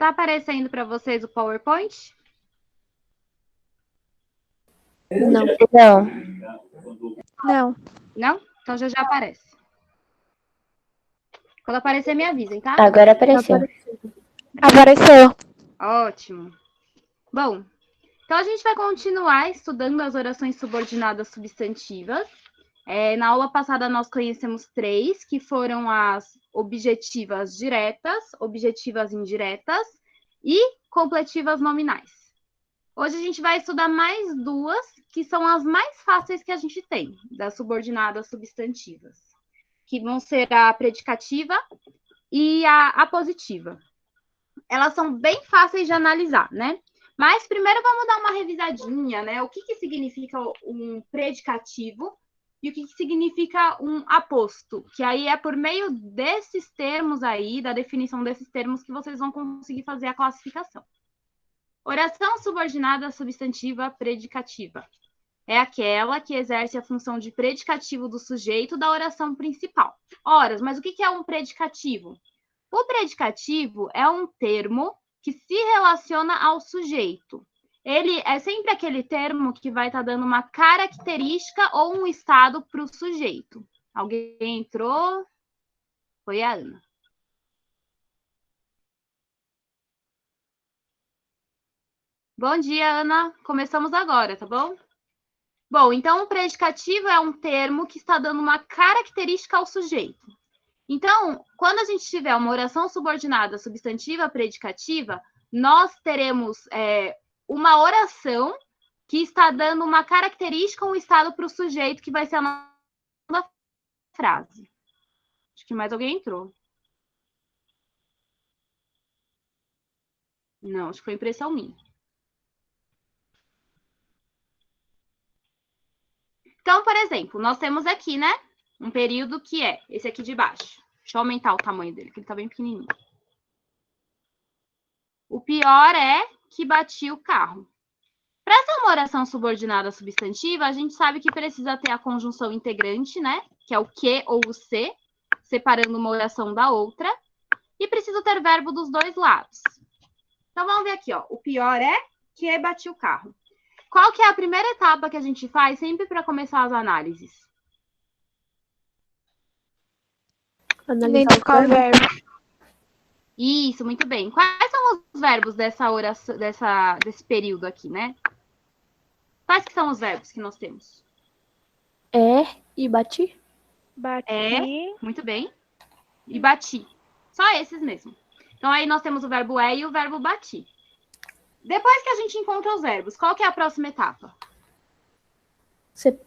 Tá aparecendo para vocês o PowerPoint? Não. Não. Não? Então já aparece. Quando aparecer, me avisem, tá? Agora apareceu. Apareceu. Ótimo. Bom, então a gente vai continuar estudando as orações subordinadas substantivas. Na aula passada, nós conhecemos 3, que foram as objetivas diretas, objetivas indiretas e completivas nominais. Hoje a gente vai estudar mais 2, que são as mais fáceis que a gente tem, das subordinadas substantivas, que vão ser a predicativa e a apositiva. Elas são bem fáceis de analisar, né? Mas primeiro vamos dar uma revisadinha, né? O que significa um predicativo e o que significa um aposto, que aí é por meio desses termos aí, da definição desses termos, que vocês vão conseguir fazer a classificação. Oração subordinada substantiva predicativa. É aquela que exerce a função de predicativo do sujeito da oração principal. Ora, mas o que é um predicativo? O predicativo é um termo que se relaciona ao sujeito. Ele é sempre aquele termo que vai estar dando uma característica ou um estado para o sujeito. Alguém entrou? Foi a Ana. Bom dia, Ana. Começamos agora, tá bom? Bom, então o predicativo é um termo que está dando uma característica ao sujeito. Então, quando a gente tiver uma oração subordinada substantiva predicativa, nós teremos uma oração que está dando uma característica, um estado para o sujeito, que vai ser a nossa frase. Acho que mais alguém entrou. Não, acho que foi impressão minha. Então, por exemplo, nós temos aqui, né, um período que é esse aqui de baixo. Deixa eu aumentar o tamanho dele, que ele está bem pequenininho. O pior é que bati o carro. Para ser uma oração subordinada substantiva, a gente sabe que precisa ter a conjunção integrante, né? Que é o que ou o se, separando uma oração da outra. E precisa ter verbo dos dois lados. Então, vamos ver aqui, ó. O pior é que bati o carro. Qual que é a primeira etapa que a gente faz sempre para começar as análises? Identificar o verbo. Isso, muito bem. Quais são os verbos dessa oração, desse período aqui, né? Quais que são os verbos que nós temos? E bati. Bati. Muito bem. E bati. Só esses mesmo. Então, aí nós temos o verbo e o verbo bati. Depois que a gente encontra os verbos, qual que é a próxima etapa? Separar.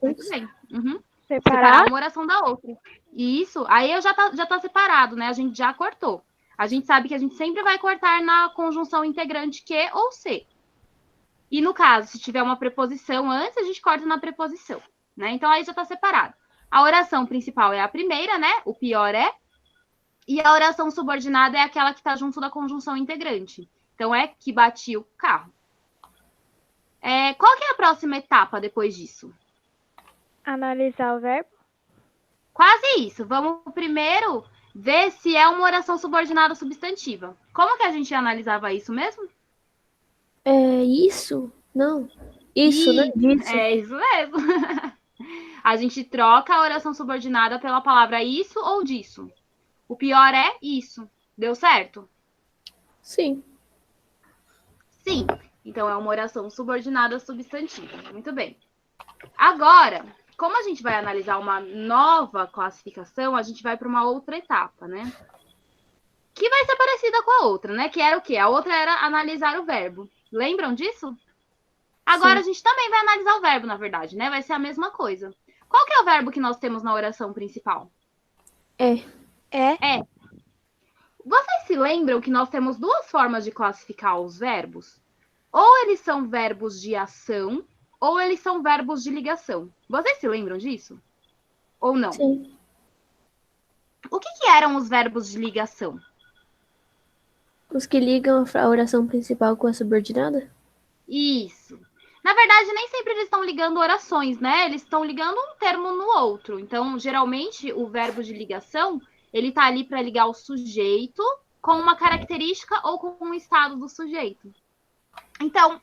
Muito bem. Uhum. Separar. Uma oração da outra. Isso, aí já tá separado, né? A gente já cortou. A gente sabe que a gente sempre vai cortar na conjunção integrante que ou se. E no caso, se tiver uma preposição antes, a gente corta na preposição, né? Então, aí já tá separado. A oração principal é a primeira, né? O pior é. E a oração subordinada é aquela que está junto da conjunção integrante. Então, é que bati o carro. Qual que é a próxima etapa depois disso? Analisar o verbo. Quase isso. Vamos primeiro ver se é uma oração subordinada substantiva. Como que a gente analisava isso mesmo? Isso? Não. Isso, né? Disso. É isso mesmo. A gente troca a oração subordinada pela palavra isso ou disso. O pior é isso. Deu certo? Sim. Sim. Então, é uma oração subordinada substantiva. Muito bem. Agora, como a gente vai analisar uma nova classificação, a gente vai para uma outra etapa, né? Que vai ser parecida com a outra, né? Que era o quê? A outra era analisar o verbo. Lembram disso? Agora, sim, a gente também vai analisar o verbo, na verdade, né? Vai ser a mesma coisa. Qual que é o verbo que nós temos na oração principal? É. Vocês se lembram que nós temos 2 formas de classificar os verbos? Ou eles são verbos de ação, ou eles são verbos de ligação. Vocês se lembram disso? Ou não? Sim. O que eram os verbos de ligação? Os que ligam a oração principal com a subordinada? Isso. Na verdade, nem sempre eles estão ligando orações, né? Eles estão ligando um termo no outro. Então, geralmente, o verbo de ligação, ele está ali para ligar o sujeito com uma característica ou com um estado do sujeito. Então,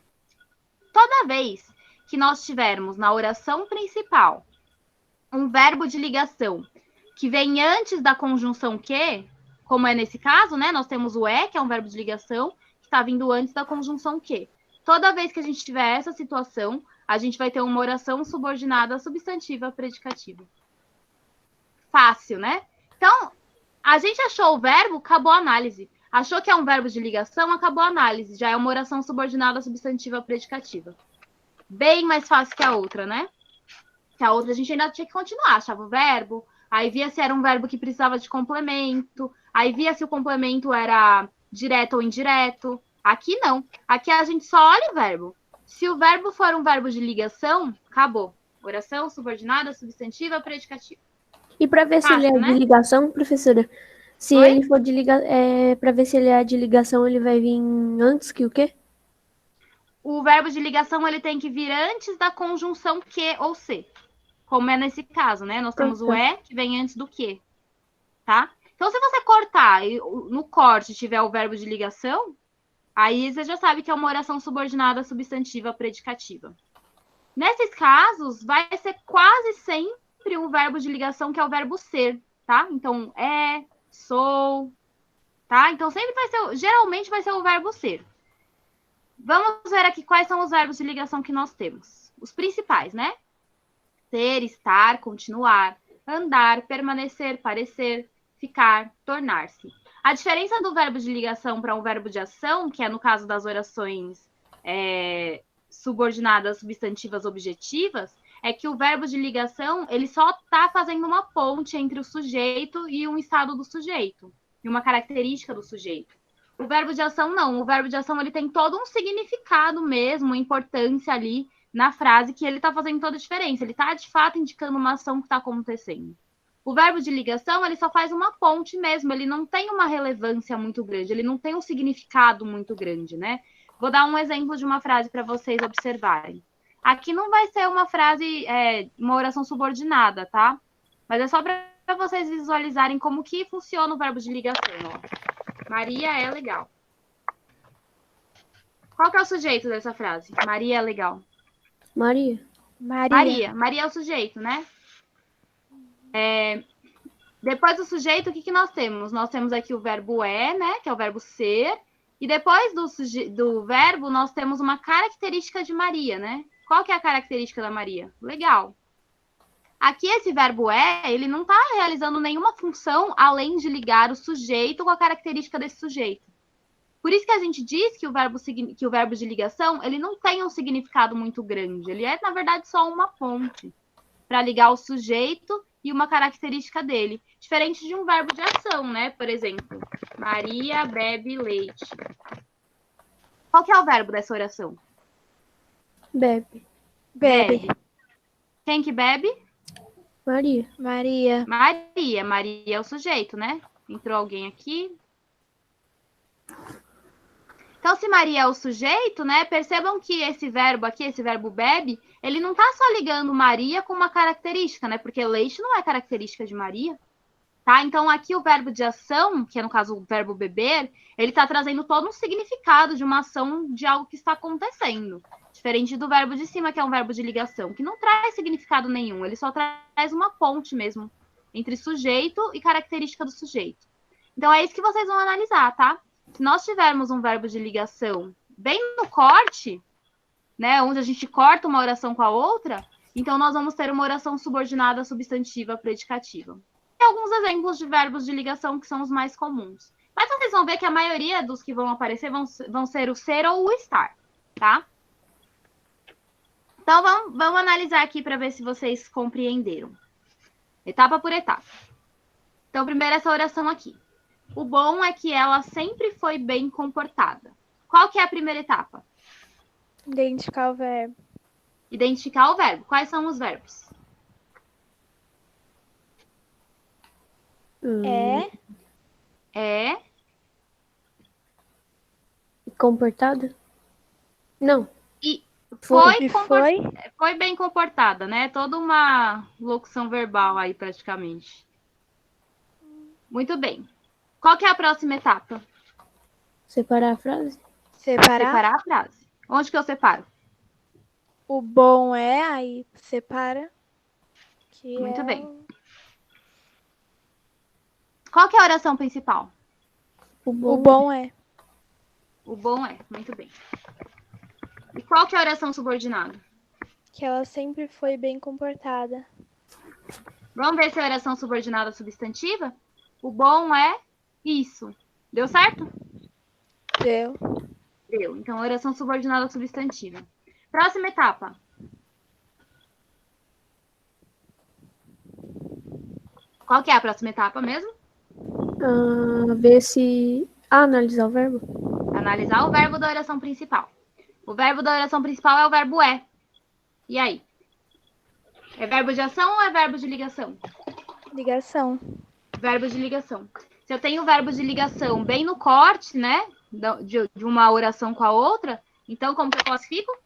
toda vez que nós tivermos na oração principal um verbo de ligação que vem antes da conjunção que, como é nesse caso, né? Nós temos o que é um verbo de ligação, que está vindo antes da conjunção que. Toda vez que a gente tiver essa situação, a gente vai ter uma oração subordinada substantiva predicativa. Fácil, né? Então, a gente achou o verbo, acabou a análise. Achou que é um verbo de ligação, acabou a análise. Já é uma oração subordinada substantiva predicativa. Bem mais fácil que a outra, né? Que a outra a gente ainda tinha que continuar. Achava o verbo, aí via se era um verbo que precisava de complemento, aí via se o complemento era direto ou indireto. Aqui não. Aqui a gente só olha o verbo. Se o verbo for um verbo de ligação, acabou. Oração subordinada substantiva predicativa. E para ver se ele é Fácil, né? de ligação, professora, se Oi? ele for de ligação, para ver se ele é de ligação, ele vai vir antes que o quê? O verbo de ligação ele tem que vir antes da conjunção que ou se. Como é nesse caso, né? Nós temos o que vem antes do que, tá? Então, se você cortar e no corte tiver o verbo de ligação, aí você já sabe que é uma oração subordinada substantiva predicativa. Nesses casos, vai ser quase sempre um verbo de ligação que é o verbo ser, tá? Então, sou, tá? Então, sempre vai ser, geralmente vai ser o verbo ser. Vamos ver aqui quais são os verbos de ligação que nós temos. Os principais, né? Ser, estar, continuar, andar, permanecer, parecer, ficar, tornar-se. A diferença do verbo de ligação para um verbo de ação, que é no caso das orações subordinadas substantivas objetivas, é que o verbo de ligação ele só está fazendo uma ponte entre o sujeito e um estado do sujeito, e uma característica do sujeito. O verbo de ação não. O verbo de ação ele tem todo um significado mesmo, uma importância ali na frase que ele está fazendo toda a diferença. Ele está, de fato, indicando uma ação que está acontecendo. O verbo de ligação, ele só faz uma ponte mesmo. Ele não tem uma relevância muito grande. Ele não tem um significado muito grande, né? Vou dar um exemplo de uma frase para vocês observarem. Aqui não vai ser uma frase, uma oração subordinada, tá? Mas é só para vocês visualizarem como que funciona o verbo de ligação, ó. Maria é legal. Qual que é o sujeito dessa frase? Maria é legal. Maria. Maria é o sujeito, né? Depois do sujeito, o que nós temos? Nós temos aqui o verbo né? Que é o verbo ser. E depois do verbo, nós temos uma característica de Maria, né? Qual que é a característica da Maria? Legal. Aqui, esse verbo ele não está realizando nenhuma função além de ligar o sujeito com a característica desse sujeito. Por isso que a gente diz que o verbo de ligação ele não tem um significado muito grande. Ele é, na verdade, só uma ponte para ligar o sujeito e uma característica dele. Diferente de um verbo de ação, né? Por exemplo, Maria bebe leite. Qual que é o verbo dessa oração? Bebe. Bebe. Quem que bebe? Maria. Maria é o sujeito, né? Entrou alguém aqui. Então, se Maria é o sujeito, né? Percebam que esse verbo aqui, esse verbo bebe, ele não está só ligando Maria com uma característica, né? Porque leite não é característica de Maria, tá? Então, aqui o verbo de ação, que é no caso o verbo beber, ele está trazendo todo um significado de uma ação de algo que está acontecendo. Diferente do verbo de cima, que é um verbo de ligação, que não traz significado nenhum, ele só traz uma ponte mesmo entre sujeito e característica do sujeito. Então, é isso que vocês vão analisar, tá? Se nós tivermos um verbo de ligação bem no corte, né, onde a gente corta uma oração com a outra, então nós vamos ter uma oração subordinada substantiva predicativa. Tem alguns exemplos de verbos de ligação que são os mais comuns. Mas vocês vão ver que a maioria dos que vão aparecer vão ser o ser ou o estar, tá? Então, vamos analisar aqui para ver se vocês compreenderam. Etapa por etapa. Então, primeiro essa oração aqui. O bom é que ela sempre foi bem comportada. Qual que é a primeira etapa? Identificar o verbo. Identificar o verbo. Quais são os verbos? É. Comportada? Não. E Foi foi bem comportada, né? Toda uma locução verbal aí, praticamente. Muito bem. Qual que é a próxima etapa? Separar a frase? Separar. Separar a frase. Onde que eu separo? O bom é, aí separa. Que Muito é bem. Qual que é a oração principal? O O bom. bom é. O bom é. Muito bem. E qual que é a oração subordinada? Que ela sempre foi bem comportada. Vamos ver se é a oração subordinada substantiva? O bom é isso. Deu certo? Deu. Deu. Então, oração subordinada substantiva. Próxima etapa. Qual que é a próxima etapa mesmo? Ver se. Analisar o verbo. Analisar o verbo da oração principal. O verbo da oração principal é o verbo é. E aí? É verbo de ação ou é verbo de ligação? Ligação. Verbo de ligação. Se eu tenho o verbo de ligação bem no corte, né? De uma oração com a outra, então como que eu classifico?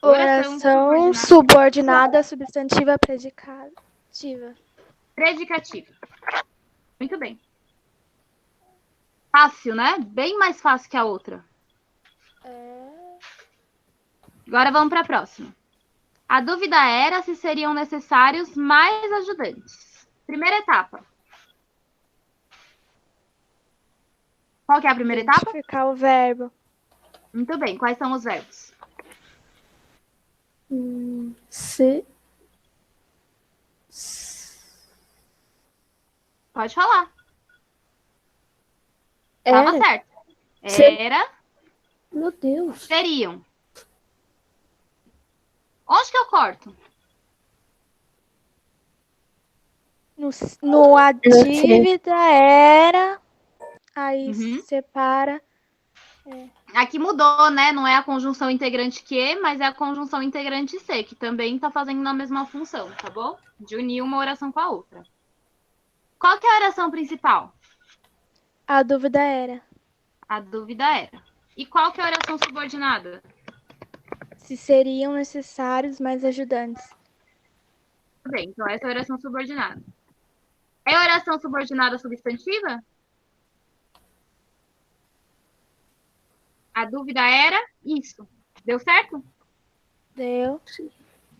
Oração subordinada substantiva predicativa. Predicativo. Muito bem. Fácil, né? Bem mais fácil que a outra. Agora vamos para a próxima. A dúvida era se seriam necessários mais ajudantes. Primeira etapa. Qual que é a primeira etapa? Identificar o verbo. Muito bem. Quais são os verbos? Se. Pode falar. Era. Tava certo. Se- Era, Meu Deus. seriam. Onde que eu corto? No a dívida era. Aí Uhum. separa. Aqui mudou, né? Não é a conjunção integrante que, mas é a conjunção integrante se, que também está fazendo na mesma função, tá bom? De unir uma oração com a outra. Qual que é a oração principal? A dúvida era. A dúvida era. E qual que é a oração subordinada? Se seriam necessários mais ajudantes. Tudo bem, então essa é a oração subordinada. É a oração subordinada substantiva? A dúvida era isso. Deu certo? Deu.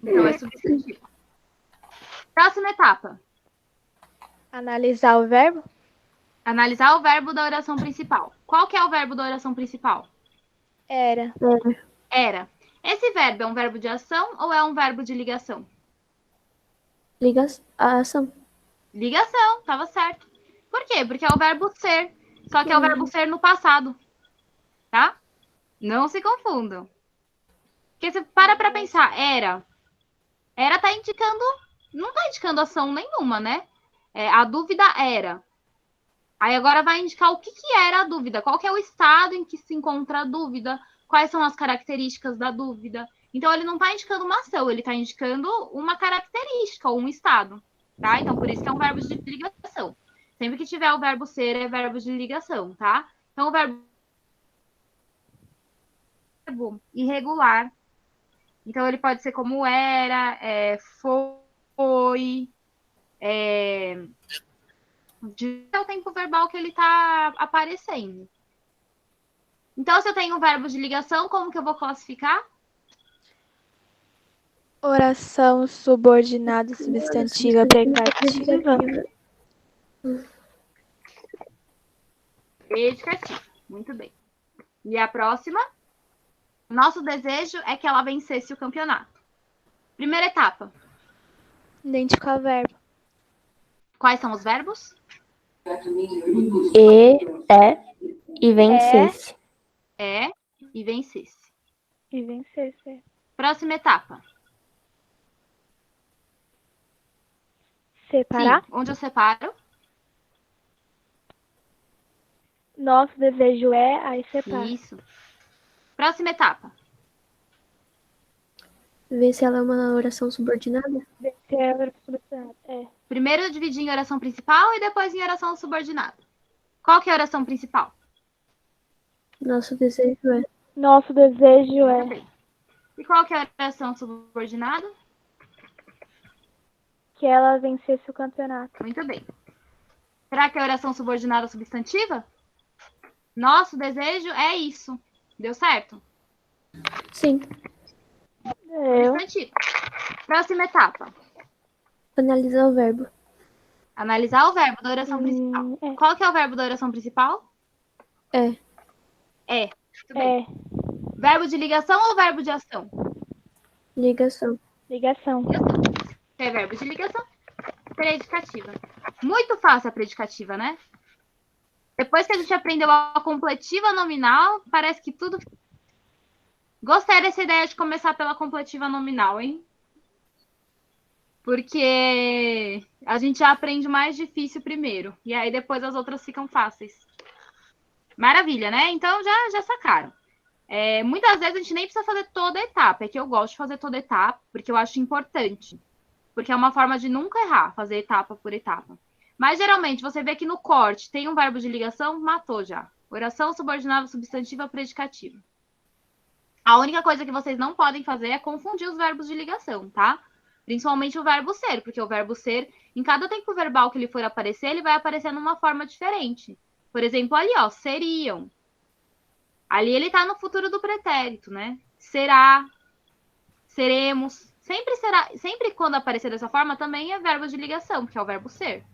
Então é substantiva. Próxima etapa. Analisar o verbo. Analisar o verbo da oração principal. Qual que é o verbo da oração principal? Era. Era. Esse verbo é um verbo de ação ou é um verbo de ligação? Ligação. Ligação, tava certo. Por quê? Porque é o verbo ser. Só que é o verbo ser no passado. Tá? Não se confundam. Porque você para pensar, era. Era tá indicando. Não tá indicando ação nenhuma, né? A dúvida era. Aí agora vai indicar o que era a dúvida. Qual que é o estado em que se encontra a dúvida. Quais são as características da dúvida. Então, ele não está indicando uma ação, ele está indicando uma característica ou um estado. Tá? Então, por isso que é um verbo de ligação. Sempre que tiver o verbo ser, é verbo de ligação, tá? Então, o verbo irregular. Então, ele pode ser como era, foi, é o tempo verbal que ele está aparecendo. Então, se eu tenho um verbo de ligação, como que eu vou classificar? Oração subordinada substantiva predicativa. Predicativa. Muito bem. E a próxima? Nosso desejo é que ela vencesse o campeonato. Primeira etapa. Identificar o verbo. Quais são os verbos? E vencesse. É e vencesse. E vencesse. Próxima etapa. Separar. Sim, onde eu separo? Nosso desejo é, aí separa. Isso. Próxima etapa. Ver se ela é uma oração subordinada. Primeiro eu dividi em oração principal e depois em oração subordinada. Qual que é a oração principal? Nosso desejo é. Nosso desejo Muito bem. E qual que é a oração subordinada? Que ela vencesse o campeonato. Muito bem. Será que é oração subordinada substantiva? Nosso desejo é isso. Deu certo? Sim. Eu. Substantivo. Próxima etapa. Analisar o verbo. Analisar o verbo da oração principal. É. Qual que é o verbo da oração principal? É. Muito bem. É. Verbo de ligação ou verbo de ação? Ligação. Ligação. É verbo de ligação. Predicativa. Muito fácil a predicativa, né? Depois que a gente aprendeu a completiva nominal, parece que tudo... Gostei dessa ideia de começar pela completiva nominal, hein? Porque a gente já aprende o mais difícil primeiro. E aí depois as outras ficam fáceis. Maravilha, né? Então já sacaram. Muitas vezes a gente nem precisa fazer toda a etapa. É que eu gosto de fazer toda a etapa, porque eu acho importante. Porque é uma forma de nunca errar, fazer etapa por etapa. Mas geralmente você vê que no corte tem um verbo de ligação, matou já. Oração subordinada substantiva predicativa. A única coisa que vocês não podem fazer é confundir os verbos de ligação, tá? Principalmente o verbo ser, porque o verbo ser, em cada tempo verbal que ele for aparecer, ele vai aparecer numa forma diferente. Por exemplo, ali, ó, seriam. Ali ele tá no futuro do pretérito, né? Será, seremos. Sempre será, sempre quando aparecer dessa forma, também é verbo de ligação, que é o verbo ser.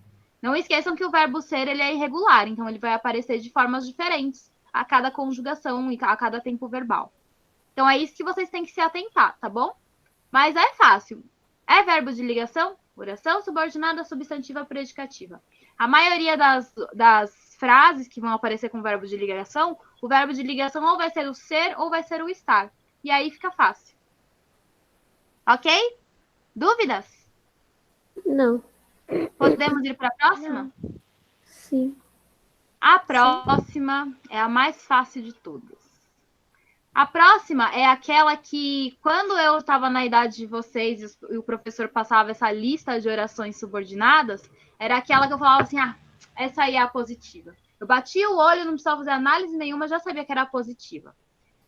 Não esqueçam que o verbo ser, ele é irregular, então ele vai aparecer de formas diferentes a cada conjugação e a cada tempo verbal. Então é isso que vocês têm que se atentar, tá bom? Mas é fácil. É verbo de ligação? Oração subordinada substantiva predicativa. A maioria das frases que vão aparecer com verbo de ligação, o verbo de ligação ou vai ser o ser ou vai ser o estar. E aí fica fácil. Ok? Dúvidas? Não. Podemos ir para a próxima? Sim. A próxima é a mais fácil de todas. A próxima é aquela que, quando eu estava na idade de vocês e o professor passava essa lista de orações subordinadas, era aquela que eu falava assim, essa aí é a positiva. Eu batia o olho, não precisava fazer análise nenhuma, já sabia que era a positiva.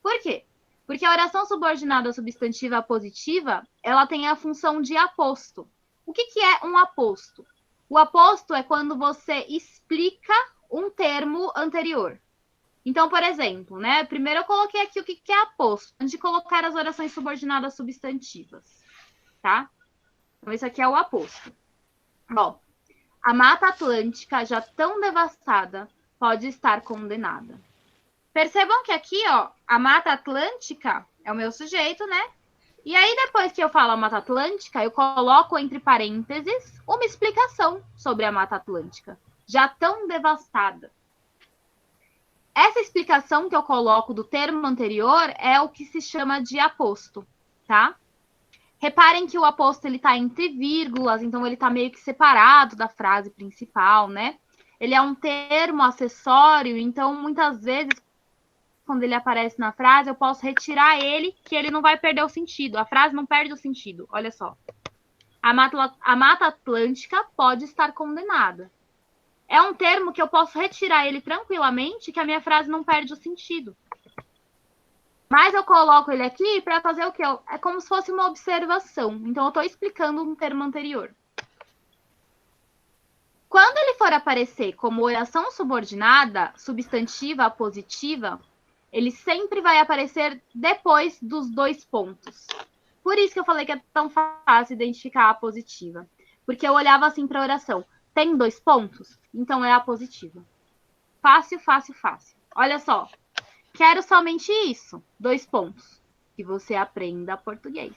Por quê? Porque a oração subordinada substantiva positiva, ela tem a função de aposto. O que é um aposto? O aposto é quando você explica um termo anterior. Então, por exemplo, né? Primeiro eu coloquei aqui o que é aposto, antes de colocar as orações subordinadas substantivas, tá? Então, isso aqui é o aposto. Ó, a Mata Atlântica, já tão devastada, pode estar condenada. Percebam que aqui, ó, a Mata Atlântica é o meu sujeito, né? E aí, depois que eu falo a Mata Atlântica, eu coloco entre parênteses uma explicação sobre a Mata Atlântica, já tão devastada. Essa explicação que eu coloco do termo anterior é o que se chama de aposto, tá? Reparem que o aposto ele tá entre vírgulas, então ele tá meio que separado da frase principal, né? Ele é um termo acessório, então muitas vezes quando ele aparece na frase, eu posso retirar ele, que ele não vai perder o sentido. A frase não perde o sentido. Olha só. A Mata Atlântica pode estar condenada. É um termo que eu posso retirar ele tranquilamente, que a minha frase não perde o sentido. Mas eu coloco ele aqui para fazer o quê? É como se fosse uma observação. Então, eu estou explicando um termo anterior. Quando ele for aparecer como oração subordinada, substantiva, positiva, ele sempre vai aparecer depois dos dois pontos. Por isso que eu falei que é tão fácil identificar a positiva. Porque eu olhava assim para a oração. Tem dois pontos? Então é a positiva. Fácil, fácil, fácil. Olha só. Quero somente isso. 2 pontos. Que você aprenda português.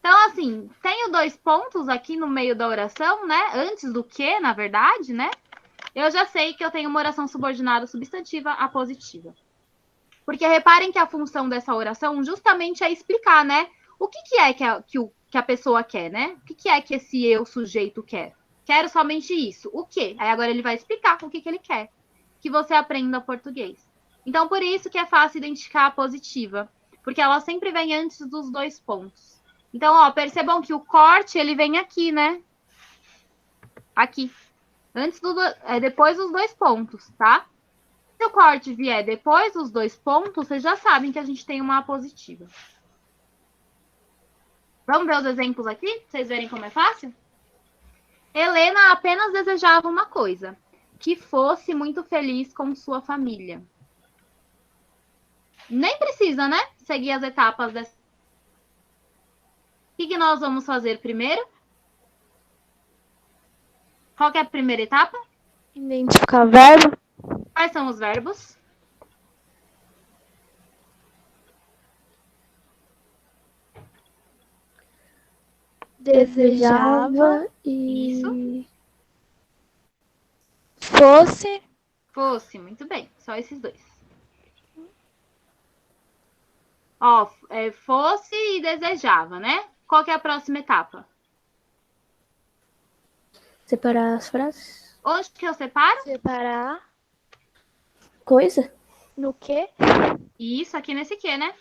Então, assim, tenho 2 pontos aqui no meio da oração, né? Antes do que, na verdade, né? Eu já sei que eu tenho uma oração subordinada substantiva a positiva. Porque reparem que a função dessa oração justamente é explicar, né? O que é que a pessoa quer, né? O que é que esse eu, sujeito, quer? Quero somente isso. O quê? Aí agora ele vai explicar o que ele quer. Que você aprenda português. Então, por isso que é fácil identificar a positiva. Porque ela sempre vem antes dos 2 pontos. Então, ó, percebam que o corte, ele vem aqui, né? Aqui. Depois dos 2 pontos, tá? Se o corte vier depois dos 2 pontos, vocês já sabem que a gente tem uma positiva. Vamos ver os exemplos aqui, pra vocês verem como é fácil? Helena apenas desejava uma coisa, que fosse muito feliz com sua família. Nem precisa, né? Seguir as etapas dessa. O que nós vamos fazer primeiro? Qual que é a primeira etapa? Identificar verbo. Quais são os verbos? Desejava e... Isso. Fosse. Fosse, muito bem. Só esses dois. Ó, fosse e desejava, né? Qual que é a próxima etapa? Separar as frases. Onde que eu separo? Separar. Coisa? No quê? Isso, aqui nesse que, né?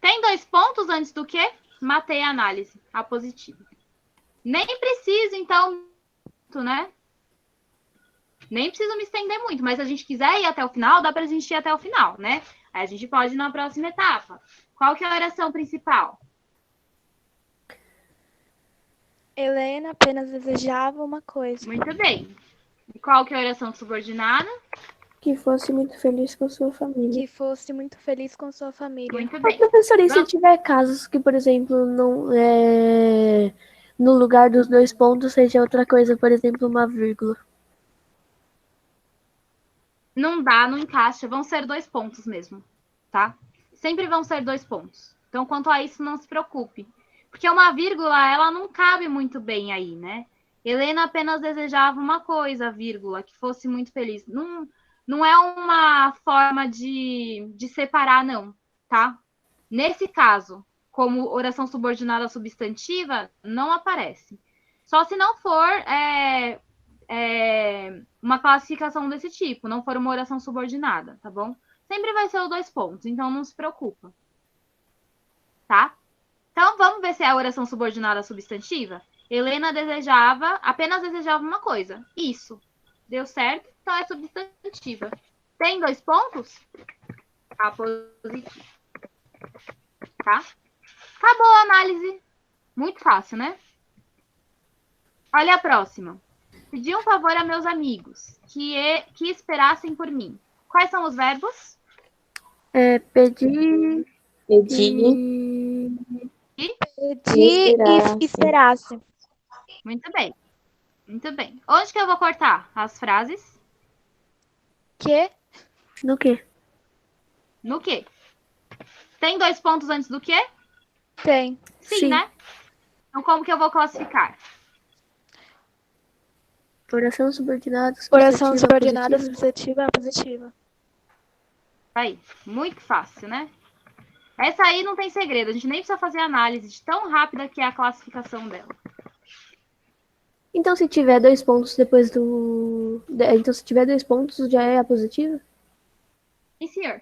Tem 2 pontos antes do que? Matei a análise, a positiva. Nem preciso, então, né? Nem preciso me estender muito, mas se a gente quiser ir até o final, dá pra gente ir até o final, né? Aí a gente pode ir na próxima etapa. Qual que é a oração principal? Helena apenas desejava uma coisa. Muito bem. E qual que é a oração subordinada? Que fosse muito feliz com sua família. Que fosse muito feliz com sua família. Muito Ô, bem. professora, e se Vamos- tiver casos que, por exemplo, não no lugar dos 2 pontos seja outra coisa, por exemplo, uma vírgula? Não dá, não encaixa. Vão ser 2 pontos mesmo, tá? Sempre vão ser 2 pontos. Então, quanto a isso, não se preocupe. Porque uma vírgula, ela não cabe muito bem aí, né? Helena apenas desejava uma coisa, vírgula, que fosse muito feliz. Não é uma forma de separar, não, tá? Nesse caso, como oração subordinada substantiva, não aparece. Só se não for uma classificação desse tipo, não for uma oração subordinada, tá bom? Sempre vai ser os 2 pontos, então não se preocupa. Tá? Então, vamos ver se é a oração subordinada substantiva? Helena apenas desejava uma coisa. Isso. Deu certo, então é substantiva. Tem 2 pontos? A positiva. Tá? Acabou a análise. Muito fácil, né? Olha a próxima. Pedi um favor a meus amigos que esperassem por mim. Quais são os verbos? Pedir Pedir, Pedir Esperasse. e esperasse. Muito bem. Muito bem. Onde que eu vou cortar as frases? Que? no quê? No quê? Tem 2 pontos antes do quê? Tem. Sim, né? Então, como que eu vou classificar? Oração subordinada. Oração substantiva, subordinada positiva. substantiva positiva. Aí, muito fácil, né? Essa aí não tem segredo. A gente nem precisa fazer análise de tão rápida que é a classificação dela. Então, se tiver 2 pontos depois do... Então, se tiver 2 pontos, já é a positiva? Sim, senhor.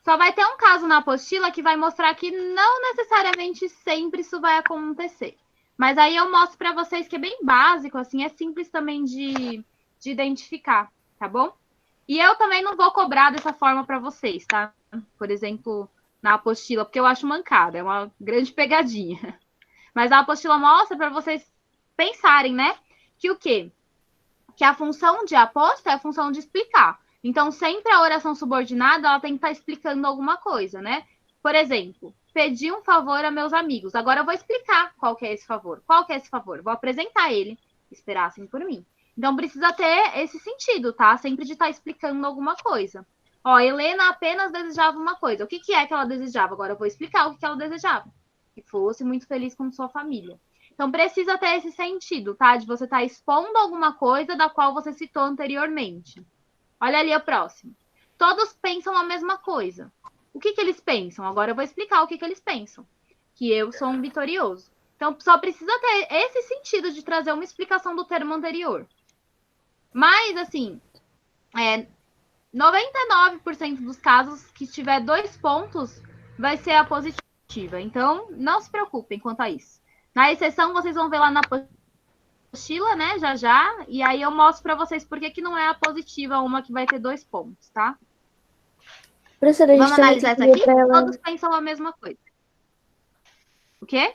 Só vai ter um caso na apostila que vai mostrar que não necessariamente sempre isso vai acontecer. Mas aí eu mostro para vocês que é bem básico, assim, é simples também de identificar, tá bom? E eu também não vou cobrar dessa forma para vocês, tá? Por exemplo, na apostila, porque eu acho mancada, é uma grande pegadinha. Mas a apostila mostra para vocês pensarem, né? Que o quê? Que a função de aposta é a função de explicar. Então, sempre a oração subordinada, ela tem que estar explicando alguma coisa, né? Por exemplo, pedi um favor a meus amigos. Agora eu vou explicar qual que é esse favor. Qual que é esse favor? Vou apresentar ele. Esperassem por mim. Então, precisa ter esse sentido, tá? Sempre de estar explicando alguma coisa. Ó, Helena apenas desejava uma coisa. O que que ela desejava? Agora eu vou explicar o que ela desejava. Que fosse muito feliz com sua família. Então, precisa ter esse sentido, tá? De você estar expondo alguma coisa da qual você citou anteriormente. Olha ali o próximo. Todos pensam a mesma coisa. O que que eles pensam? Agora eu vou explicar o que que eles pensam. Que eu sou um vitorioso. Então, só precisa ter esse sentido de trazer uma explicação do termo anterior. Mas, assim, 99% dos casos que tiver 2 pontos vai ser a positiva. Então, não se preocupem quanto a isso. Na exceção, vocês vão ver lá na apostila, né, já, e aí eu mostro para vocês por que não é a positiva uma que vai ter 2 pontos, tá? Professora, a gente Vamos também analisar tem essa que ver aqui? pra ela... Todos pensam a mesma coisa. quê?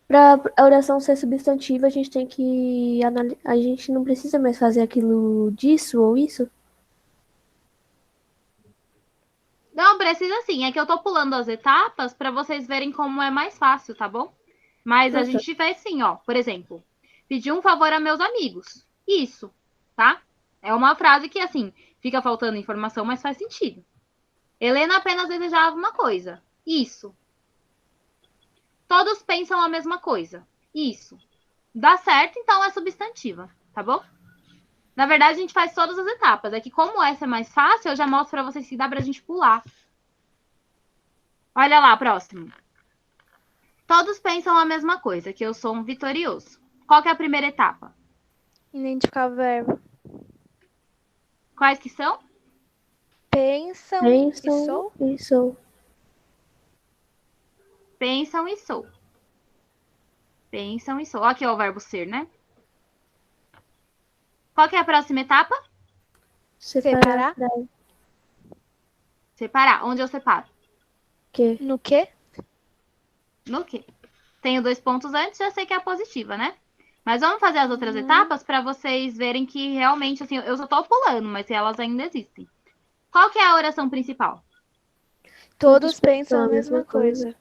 Para a oração ser substantiva, a gente tem que a gente não precisa mais fazer aquilo disso ou isso? Não, precisa sim. É que eu tô pulando as etapas para vocês verem como é mais fácil, tá bom? Mas a gente faz sim, ó. Por exemplo, pedir um favor a meus amigos. Isso, tá? É uma frase que, assim, fica faltando informação, mas faz sentido. Helena apenas desejava uma coisa. Isso. Todos pensam a mesma coisa. Isso. Dá certo, então é substantiva, tá bom? Na verdade, a gente faz todas as etapas. É que como essa é mais fácil, eu já mostro para vocês que dá pra gente pular. Olha lá, próximo. Todos pensam a mesma coisa, que eu sou um vitorioso. Qual que é a primeira etapa? Identificar o verbo. Quais que são? Pensam, e sou. E sou. Pensam e sou. Pensam e sou. Aqui é o verbo ser, né? Qual que é a próxima etapa? Separar. Separar. Onde eu separo? Que? No quê? No quê? Tenho 2 pontos antes, já sei que é a positiva, né? Mas vamos fazer as outras etapas para vocês verem que realmente, assim, eu só tô pulando, mas elas ainda existem. Qual que é a oração principal? Todos pensam a mesma coisa.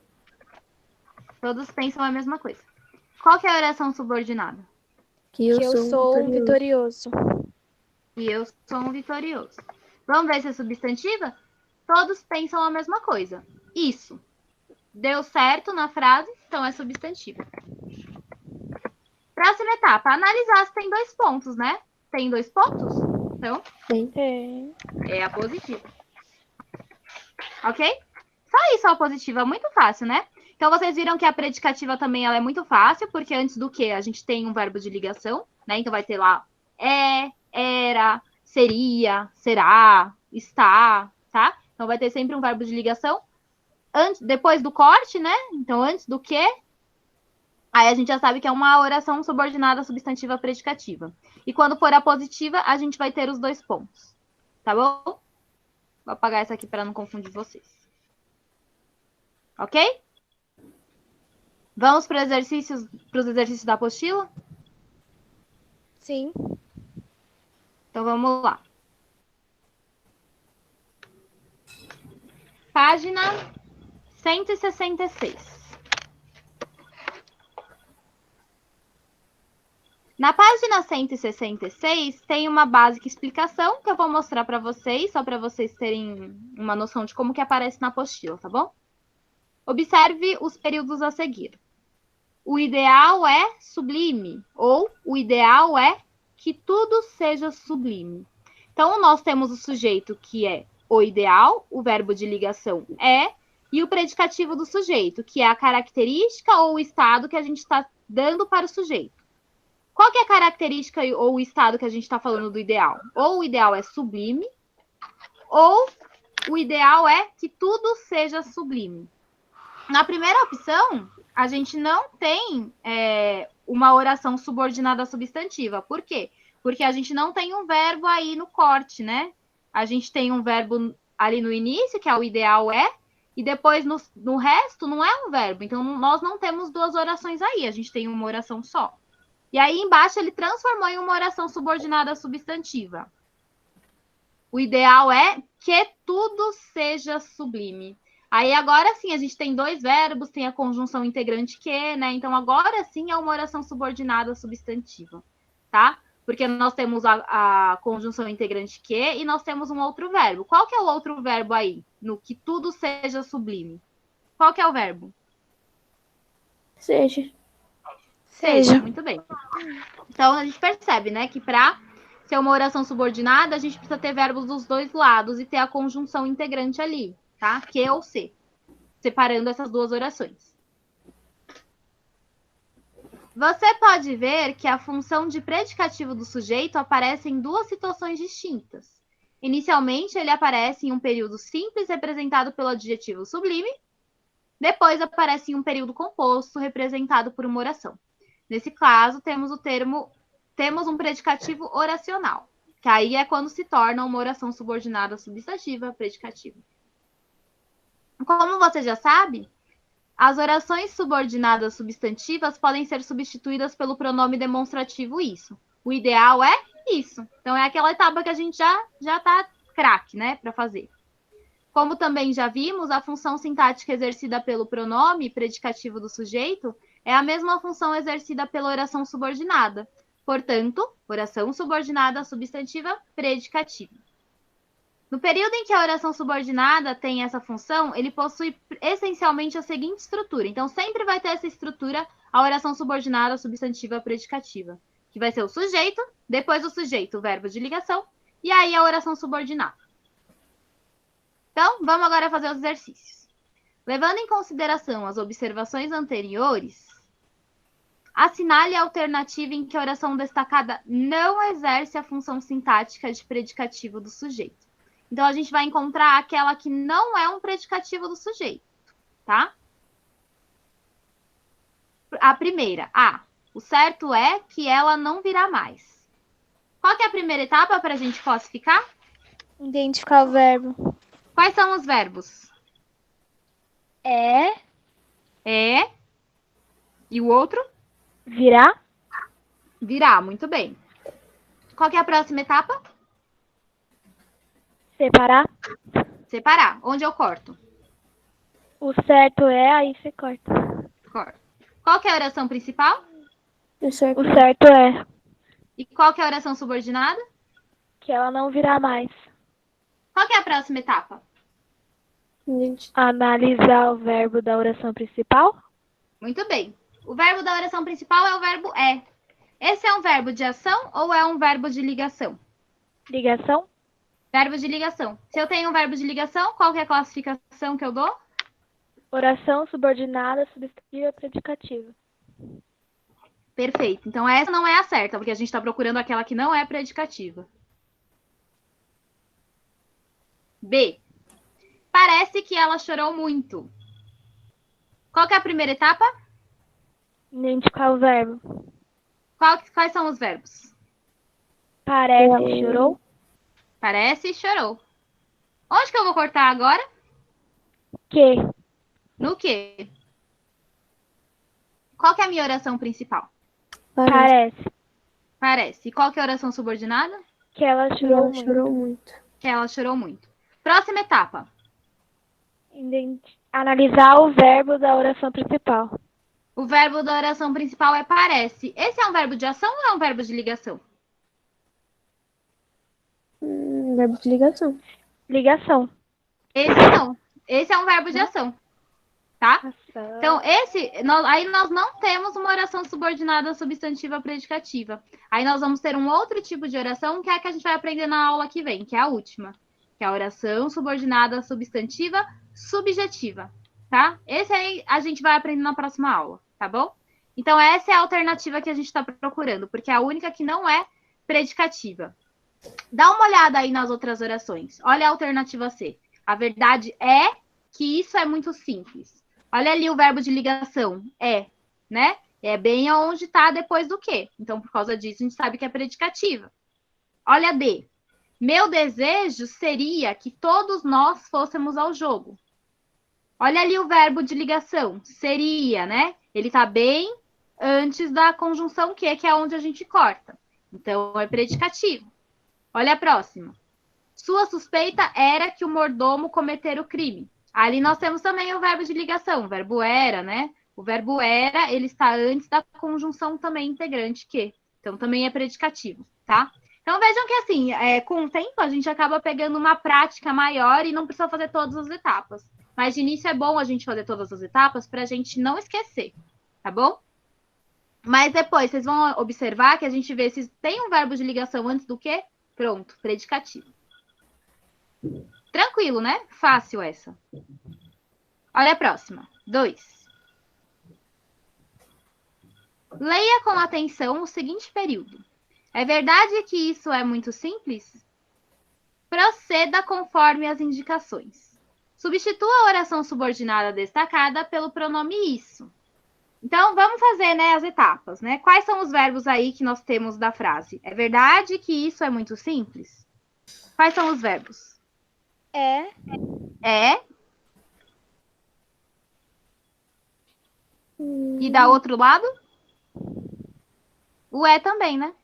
Todos pensam a mesma coisa. Qual que é a oração subordinada? Que eu sou um vitorioso. E eu sou um vitorioso. Vamos ver se é substantiva? Todos pensam a mesma coisa. Isso. Deu certo na frase, então é substantiva. Próxima etapa, analisar se tem 2 pontos, né? Tem 2 pontos? Então, Tem. é a positiva. Ok? Só isso é a positiva, muito fácil, né? Então, vocês viram que a predicativa também ela é muito fácil, porque antes do que a gente tem um verbo de ligação, né? Então, vai ter lá era, seria, será, está, tá? Então, vai ter sempre um verbo de ligação. Depois do corte, né? Então, antes do que, aí a gente já sabe que é uma oração subordinada substantiva predicativa. E quando for a positiva, a gente vai ter os 2 pontos. Tá bom? Vou apagar essa aqui para não confundir vocês. Ok? Vamos para os exercícios da apostila? Sim. Então vamos lá. Página 166. Na página 166 tem uma básica explicação que eu vou mostrar para vocês, só para vocês terem uma noção de como que aparece na apostila, tá bom? Observe os períodos a seguir. O ideal é sublime, ou o ideal é que tudo seja sublime. Então, nós temos o sujeito que é o ideal, o verbo de ligação é, e o predicativo do sujeito, que é a característica ou o estado que a gente está dando para o sujeito. Qual que é a característica ou o estado que a gente está falando do ideal? Ou o ideal é sublime, ou o ideal é que tudo seja sublime. Na primeira opção, a gente não tem uma oração subordinada substantiva. Por quê? Porque a gente não tem um verbo aí no corte, né? A gente tem um verbo ali no início, que é o ideal é, e depois no resto não é um verbo. Então, nós não temos 2 orações aí, a gente tem uma oração só. E aí, embaixo, ele transformou em uma oração subordinada substantiva. O ideal é que tudo seja sublime. Aí, agora sim, a gente tem 2 verbos, tem a conjunção integrante que, né? Então, agora sim é uma oração subordinada substantiva, tá? Porque nós temos a conjunção integrante que e nós temos um outro verbo. Qual que é o outro verbo aí? No que tudo seja sublime. Qual que é o verbo? Seja. Seja. Muito bem. Então, a gente percebe, né, que para ser uma oração subordinada, a gente precisa ter verbos dos 2 lados e ter a conjunção integrante ali, tá? Que ou se, separando essas 2 orações. Você pode ver que a função de predicativo do sujeito aparece em 2 situações distintas. Inicialmente, ele aparece em um período simples, representado pelo adjetivo sublime. Depois, aparece em um período composto, representado por uma oração. Nesse caso, temos um predicativo oracional, que aí é quando se torna uma oração subordinada substantiva predicativa. Como você já sabe, as orações subordinadas substantivas podem ser substituídas pelo pronome demonstrativo isso. O ideal é isso. Então, é aquela etapa que a gente já tá craque, né, para fazer. Como também já vimos, a função sintática exercida pelo pronome predicativo do sujeito é a mesma função exercida pela oração subordinada. Portanto, oração subordinada substantiva predicativa. No período em que a oração subordinada tem essa função, ele possui essencialmente a seguinte estrutura. Então, sempre vai ter essa estrutura, a oração subordinada substantiva predicativa, que vai ser o sujeito, depois do sujeito, o verbo de ligação, e aí a oração subordinada. Então, vamos agora fazer os exercícios. Levando em consideração as observações anteriores, assinale a alternativa em que a oração destacada não exerce a função sintática de predicativo do sujeito. Então, a gente vai encontrar aquela que não é um predicativo do sujeito, tá? A primeira, o certo é que ela não virá mais. Qual que é a primeira etapa para a gente classificar? Identificar o verbo. Quais são os verbos? É. E o outro? Virá. Virá, muito bem. Qual que é a próxima etapa? Separar. Separar. Onde eu corto? O certo é, aí você corta. Corto. Qual que é a oração principal? O certo é E qual que é a oração subordinada? que ela não virá mais. Qual que é a próxima etapa? Analisar o verbo da oração principal. Muito bem. O verbo da oração principal é o verbo é. Esse é um verbo de ação ou é um verbo de ligação? Ligação. Verbo de ligação. Se eu tenho um verbo de ligação, qual que é a classificação que eu dou? Oração subordinada, substantiva, predicativa. Perfeito. Então, essa não é a certa, porque a gente está procurando aquela que não é predicativa. B. Parece que ela chorou muito. Qual que é a primeira etapa? Identificar o verbo. Quais são os verbos? Parece, chorou. Parece e chorou. Onde que eu vou cortar agora? Que. No quê? Qual que é a minha oração principal? Parece. Parece. E qual que é a oração subordinada? Que ela chorou muito. Que ela chorou muito. Próxima etapa. Analisar o verbo da oração principal. O verbo da oração principal é parece. Esse é um verbo de ação ou é um verbo de ligação? Verbo de ligação. Ligação. Esse não. Esse é um verbo de ação. Tá? Então, aí nós não temos uma oração subordinada substantiva predicativa. Aí nós vamos ter um outro tipo de oração, que é a que a gente vai aprender na aula que vem, que é a última. Que é a oração subordinada substantiva subjetiva. Tá? Esse aí a gente vai aprender na próxima aula, tá bom? Então, essa é a alternativa que a gente está procurando, porque é a única que não é predicativa. Dá uma olhada aí nas outras orações. Olha a alternativa C. A verdade é que isso é muito simples. Olha ali o verbo de ligação. É, né? É bem onde está depois do que. Então, por causa disso, a gente sabe que é predicativa. Olha D. Meu desejo seria que todos nós fôssemos ao jogo. Olha ali o verbo de ligação. Seria, né? Ele está bem antes da conjunção que é onde a gente corta. Então, é predicativo. Olha a próxima. Sua suspeita era que o mordomo cometera o crime. Ali nós temos também o verbo de ligação, o verbo era, né? O verbo era, ele está antes da conjunção também integrante que. Então, também é predicativo, tá? Então, vejam que, assim, com o tempo, a gente acaba pegando uma prática maior e não precisa fazer todas as etapas. Mas, de início, é bom a gente fazer todas as etapas para a gente não esquecer, tá bom? Mas depois, vocês vão observar que a gente vê se tem um verbo de ligação antes do quê? Pronto, predicativo. Tranquilo, né? Fácil essa. Olha a próxima. 2. Leia com atenção o seguinte período. É verdade que isso é muito simples? Proceda conforme as indicações. Substitua a oração subordinada destacada pelo pronome isso. Então, vamos fazer, né, as etapas, né? Quais são os verbos aí que nós temos da frase? É verdade que isso é muito simples? Quais são os verbos? É. E da outro lado? O é também, né?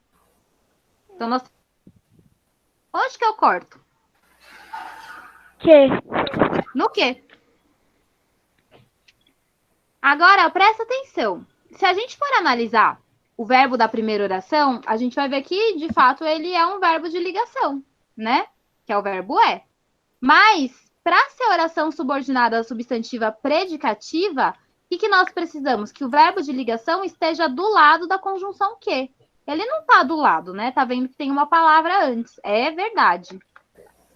Então, onde que eu corto? Que? No quê? Agora, presta atenção. Se a gente for analisar o verbo da primeira oração, a gente vai ver que, de fato, ele é um verbo de ligação, né? Que é o verbo é. Mas, para ser oração subordinada substantiva predicativa, o que nós precisamos? Que o verbo de ligação esteja do lado da conjunção que. Ele não está do lado, né? Tá vendo que tem uma palavra antes. É verdade.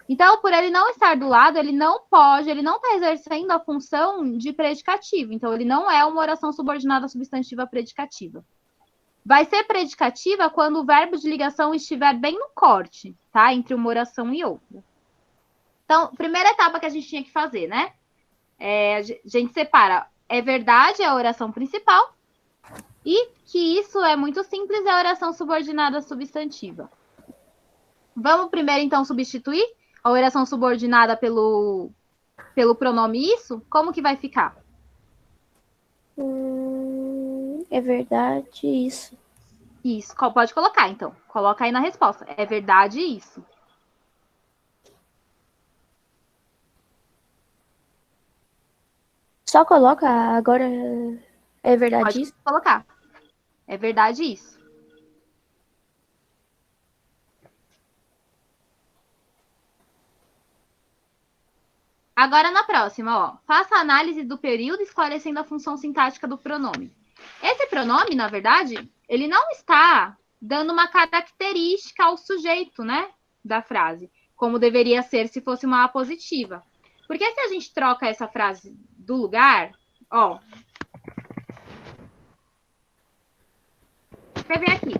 Então, por ele não estar do lado, ele não está exercendo a função de predicativo. Então, ele não é uma oração subordinada substantiva predicativa. Vai ser predicativa quando o verbo de ligação estiver bem no corte, tá? Entre uma oração e outra. Então, primeira etapa que a gente tinha que fazer, né? A gente separa, é verdade, é a oração principal, e que isso é muito simples, é a oração subordinada substantiva. Vamos primeiro, então, substituir a oração subordinada pelo pronome isso? Como que vai ficar? É verdade isso. Isso, pode colocar, então. Coloca aí na resposta. É verdade isso. Só coloca agora. É verdade Pode isso? colocar. É verdade isso. Agora, na próxima, ó. Faça a análise do período esclarecendo a função sintática do pronome. Esse pronome, na verdade, ele não está dando uma característica ao sujeito, né? Da frase. Como deveria ser se fosse uma apositiva. Porque se a gente troca essa frase do lugar, ó. Escrever aqui.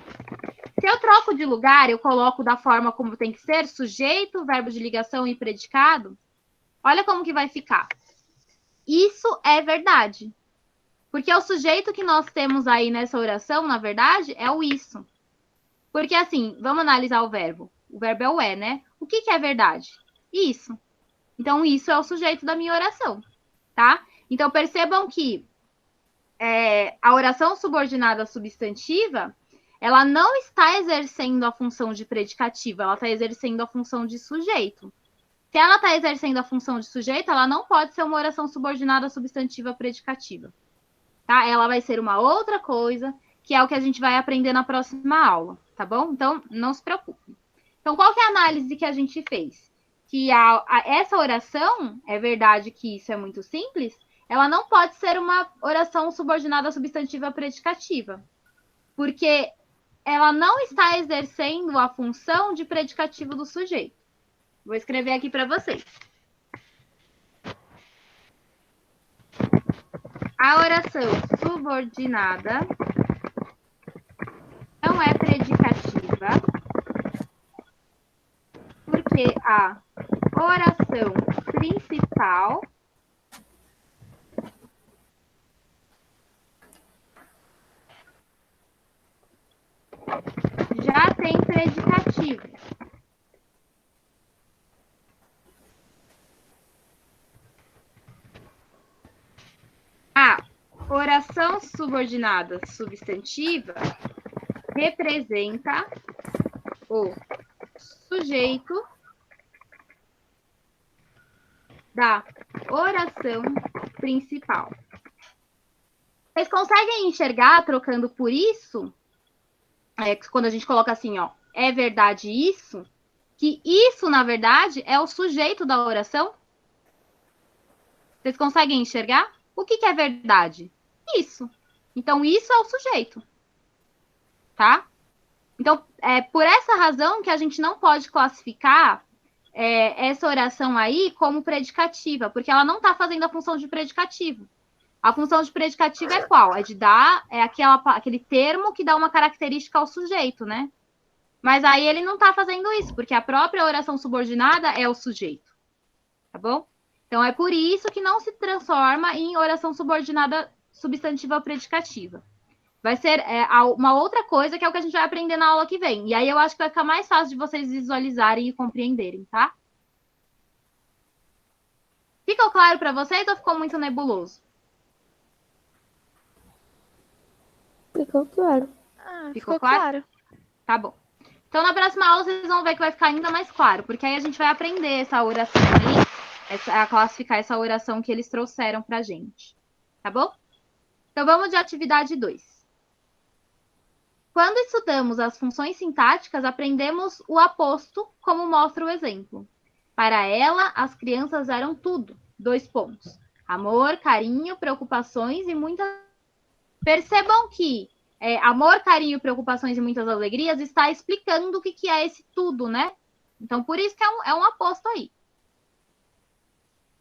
Se eu troco de lugar, eu coloco da forma como tem que ser, sujeito, verbo de ligação e predicado. Olha como que vai ficar. Isso é verdade. Porque o sujeito que nós temos aí nessa oração, na verdade, é o isso. Porque assim, vamos analisar o verbo. O verbo é o é, né? O que é verdade? Isso. Então, isso é o sujeito da minha oração, tá? Então, percebam que a oração subordinada substantiva, ela não está exercendo a função de predicativa, ela está exercendo a função de sujeito. Se ela está exercendo a função de sujeito, ela não pode ser uma oração subordinada substantiva predicativa. Tá? Ela vai ser uma outra coisa, que é o que a gente vai aprender na próxima aula, tá bom? Então, não se preocupe. Então, qual que é a análise que a gente fez? Que essa oração, é verdade que isso é muito simples, ela não pode ser uma oração subordinada substantiva predicativa, porque ela não está exercendo a função de predicativo do sujeito. Vou escrever aqui para vocês. A oração subordinada não é predicativa, porque a oração principal já tem predicativo. A oração subordinada substantiva representa o sujeito da oração principal. Vocês conseguem enxergar, trocando por isso, quando a gente coloca assim, ó, é verdade isso, que isso, na verdade, é o sujeito da oração? Vocês conseguem enxergar? O que é verdade? Isso. Então, isso é o sujeito. Tá? Então, é por essa razão que a gente não pode classificar essa oração aí como predicativa, porque ela não está fazendo a função de predicativo. A função de predicativo é qual? É de dar aquele termo que dá uma característica ao sujeito, né? Mas aí ele não está fazendo isso, porque a própria oração subordinada é o sujeito. Tá bom? Então, é por isso que não se transforma em oração subordinada substantiva predicativa. Vai ser uma outra coisa que é o que a gente vai aprender na aula que vem. E aí eu acho que vai ficar mais fácil de vocês visualizarem e compreenderem, tá? Ficou claro para vocês ou ficou muito nebuloso? Ficou claro. Ficou claro? Tá bom. Então, na próxima aula, vocês vão ver que vai ficar ainda mais claro, porque aí a gente vai aprender essa oração aí, a classificar essa oração que eles trouxeram pra gente. Tá bom? Então, vamos de atividade 2. Quando estudamos as funções sintáticas, aprendemos o aposto, como mostra o exemplo. Para ela, as crianças eram tudo. 2 pontos. Amor, carinho, preocupações e muitas... Percebam que amor, carinho, preocupações e muitas alegrias está explicando o que é esse tudo, né? Então, por isso que é um aposto aí.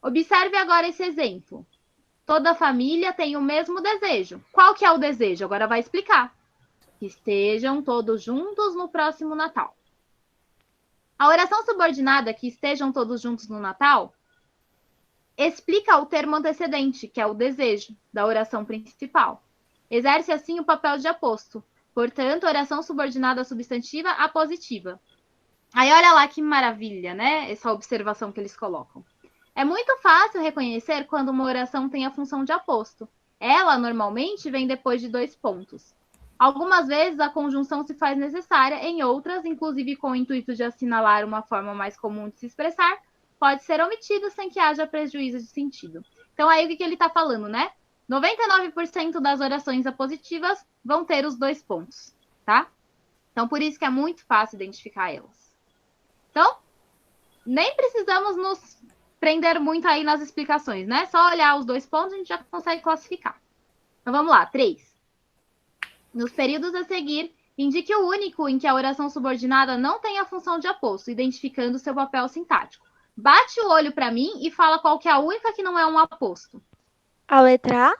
Observe agora esse exemplo. Toda família tem o mesmo desejo. Qual que é o desejo? Agora vai explicar. Que estejam todos juntos no próximo Natal. A oração subordinada, que estejam todos juntos no Natal, explica o termo antecedente, que é o desejo, da oração principal. Exerce, assim, o papel de aposto. Portanto, oração subordinada substantiva a positiva. Aí, olha lá que maravilha, né? Essa observação que eles colocam. É muito fácil reconhecer quando uma oração tem a função de aposto. Ela, normalmente, vem depois de 2 pontos. Algumas vezes, a conjunção se faz necessária, em outras, inclusive com o intuito de assinalar uma forma mais comum de se expressar, pode ser omitida sem que haja prejuízo de sentido. Então, aí o que ele está falando, né? 99% das orações apositivas vão ter os 2 pontos, tá? Então, por isso que é muito fácil identificar elas. Então, nem precisamos nos prender muito aí nas explicações, né? Só olhar os 2 pontos, a gente já consegue classificar. Então, vamos lá. 3. Nos períodos a seguir, indique o único em que a oração subordinada não tem a função de aposto, identificando seu papel sintático. Bate o olho para mim e fala qual que é a única que não é um aposto. A letra A?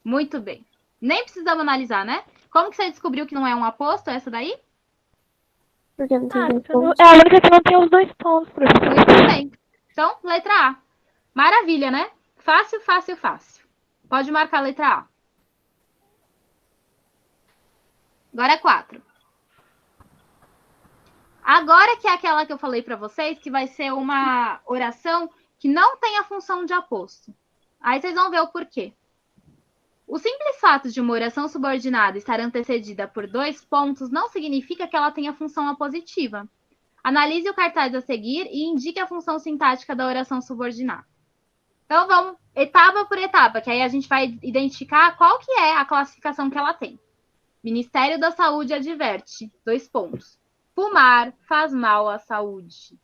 Muito bem. Nem precisamos analisar, né? Como que você descobriu que não é um aposto, essa daí? Porque não tem 2 então pontos. é a única que não tem os 2 pontos, professor. Muito bem. Então, letra A. Maravilha, né? Fácil, fácil, fácil. Pode marcar a letra A. Agora é 4. Agora que é aquela que eu falei para vocês, que vai ser uma oração que não tem a função de aposto. Aí vocês vão ver o porquê. O simples fato de uma oração subordinada estar antecedida por 2 pontos não significa que ela tenha função apositiva. Analise o cartaz a seguir e indique a função sintática da oração subordinada. Então, vamos etapa por etapa, que aí a gente vai identificar qual que é a classificação que ela tem. Ministério da Saúde adverte, 2 pontos. Fumar faz mal à saúde.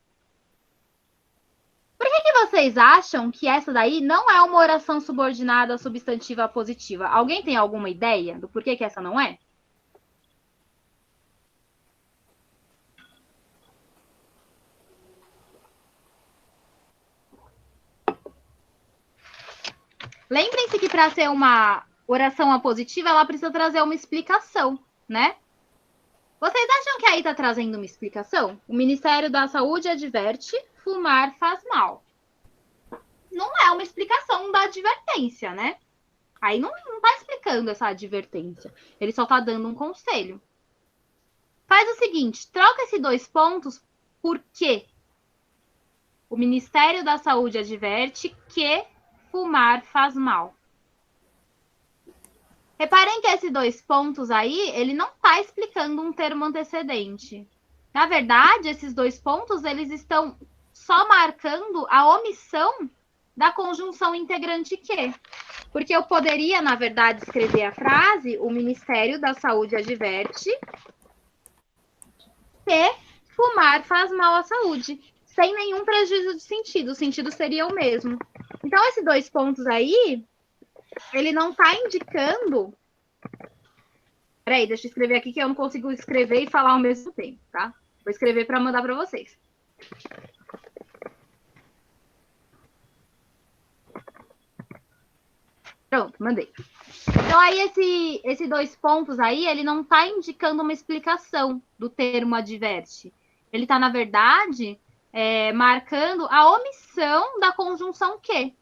Por que vocês acham que essa daí não é uma oração subordinada substantiva positiva? Alguém tem alguma ideia do porquê que essa não é? Lembrem-se que para ser uma oração apositiva, ela precisa trazer uma explicação, né? Vocês acham que aí está trazendo uma explicação? O Ministério da Saúde adverte, fumar faz mal. Não é uma explicação da advertência, né? Aí não está explicando essa advertência. Ele só está dando um conselho. Faz o seguinte, troca esses 2 pontos por quê? O Ministério da Saúde adverte que fumar faz mal. Reparem que esses 2 pontos aí, ele não está explicando um termo antecedente. Na verdade, esses 2 pontos, eles estão só marcando a omissão da conjunção integrante que. Porque eu poderia, na verdade, escrever a frase, o Ministério da Saúde adverte que fumar faz mal à saúde, sem nenhum prejuízo de sentido. O sentido seria o mesmo. Então, esses 2 pontos aí, ele não está indicando... Peraí, deixa eu escrever aqui que eu não consigo escrever e falar ao mesmo tempo, tá? Vou escrever para mandar para vocês. Pronto, mandei. Então, aí, esses 2 pontos aí, ele não está indicando uma explicação do termo adverte. Ele está, na verdade, marcando a omissão da conjunção que.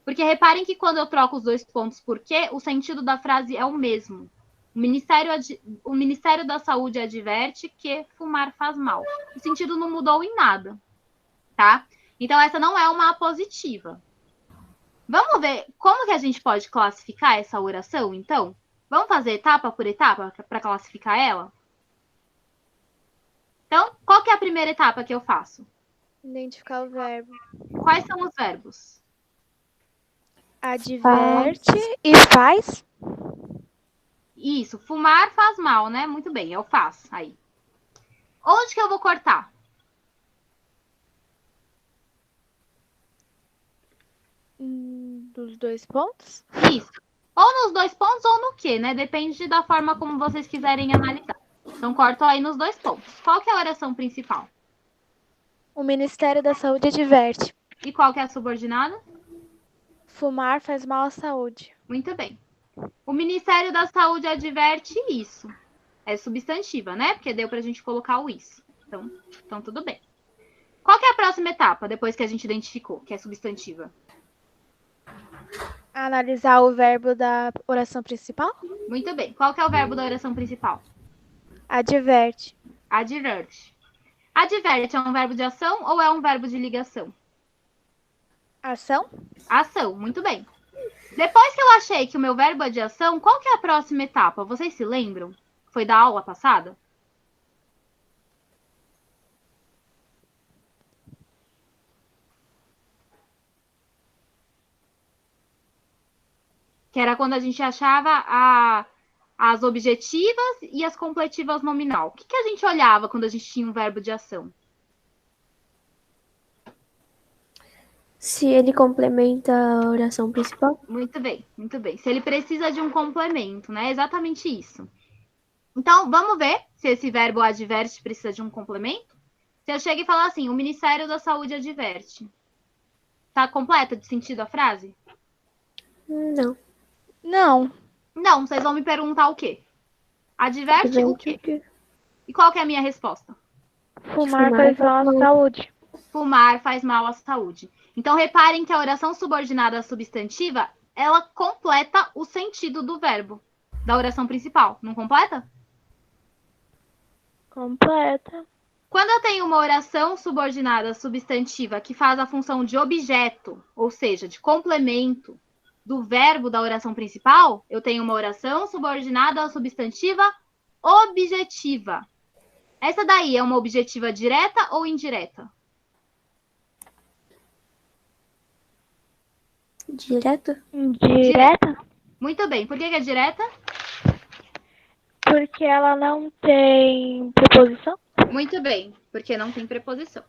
Porque reparem que quando eu troco os 2 pontos por que, o sentido da frase é o mesmo. O Ministério da Saúde adverte que fumar faz mal. O sentido não mudou em nada, tá? Então, essa não é uma apositiva. Vamos ver como que a gente pode classificar essa oração, então? Vamos fazer etapa por etapa para classificar ela? Então, qual que é a primeira etapa que eu faço? Identificar o verbo. Quais são os verbos? Adverte e faz. Isso, fumar faz mal, né? Muito bem, eu faço. Aí. Onde que eu vou cortar? Dos 2 pontos. Isso. Ou nos 2 pontos ou no quê, né? Depende da forma como vocês quiserem analisar. Então, corto aí nos 2 pontos. Qual que é a oração principal? O Ministério da Saúde adverte. E qual que é a subordinada? Fumar faz mal à saúde. Muito bem. O Ministério da Saúde adverte isso. É substantiva, né? Porque deu pra gente colocar o isso. Então tudo bem. Qual que é a próxima etapa, depois que a gente identificou, que é substantiva? Analisar o verbo da oração principal. Muito bem. Qual que é o verbo da oração principal? Adverte. Adverte. Adverte é um verbo de ação ou é um verbo de ligação? Ação. Ação, muito bem. Depois que eu achei que o meu verbo é de ação, qual que é a próxima etapa? Vocês se lembram? Foi da aula passada? Que era quando a gente achava as objetivas e as completivas nominal. O que a gente olhava quando a gente tinha um verbo de ação? Se ele complementa a oração principal. Muito bem, muito bem. Se ele precisa de um complemento, né? Exatamente isso. Então, vamos ver se esse verbo adverte precisa de um complemento. Se eu chego e falar assim, o Ministério da Saúde adverte. Tá completa de sentido a frase? Não. Não. Não, vocês vão me perguntar o quê? Adverte o quê? E qual que é a minha resposta? Fumar faz mal à saúde. Fumar faz mal à saúde. Então, reparem que a oração subordinada substantiva, ela completa o sentido do verbo da oração principal. Não completa? Completa. Quando eu tenho uma oração subordinada substantiva que faz a função de objeto, ou seja, de complemento do verbo da oração principal, eu tenho uma oração subordinada substantiva objetiva. Essa daí é uma objetiva direta ou indireta? Direta? Direta? Muito bem. Por que é direta? Porque ela não tem preposição. Muito bem, porque não tem preposição.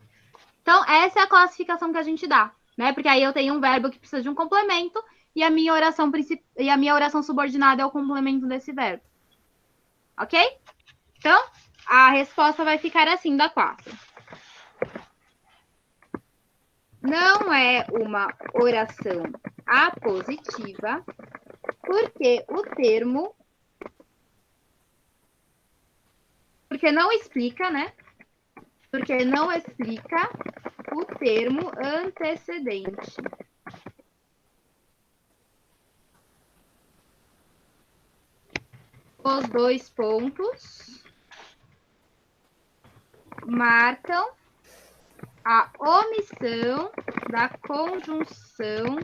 Então, essa é a classificação que a gente dá, né? Porque aí eu tenho um verbo que precisa de um complemento e a minha oração subordinada é o complemento desse verbo. Ok? Então, a resposta vai ficar assim da 4. Não é uma oração apositiva, porque o termo... Porque não explica, né? Porque não explica o termo antecedente. Os 2 pontos marcam a omissão da conjunção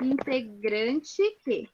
integrante que.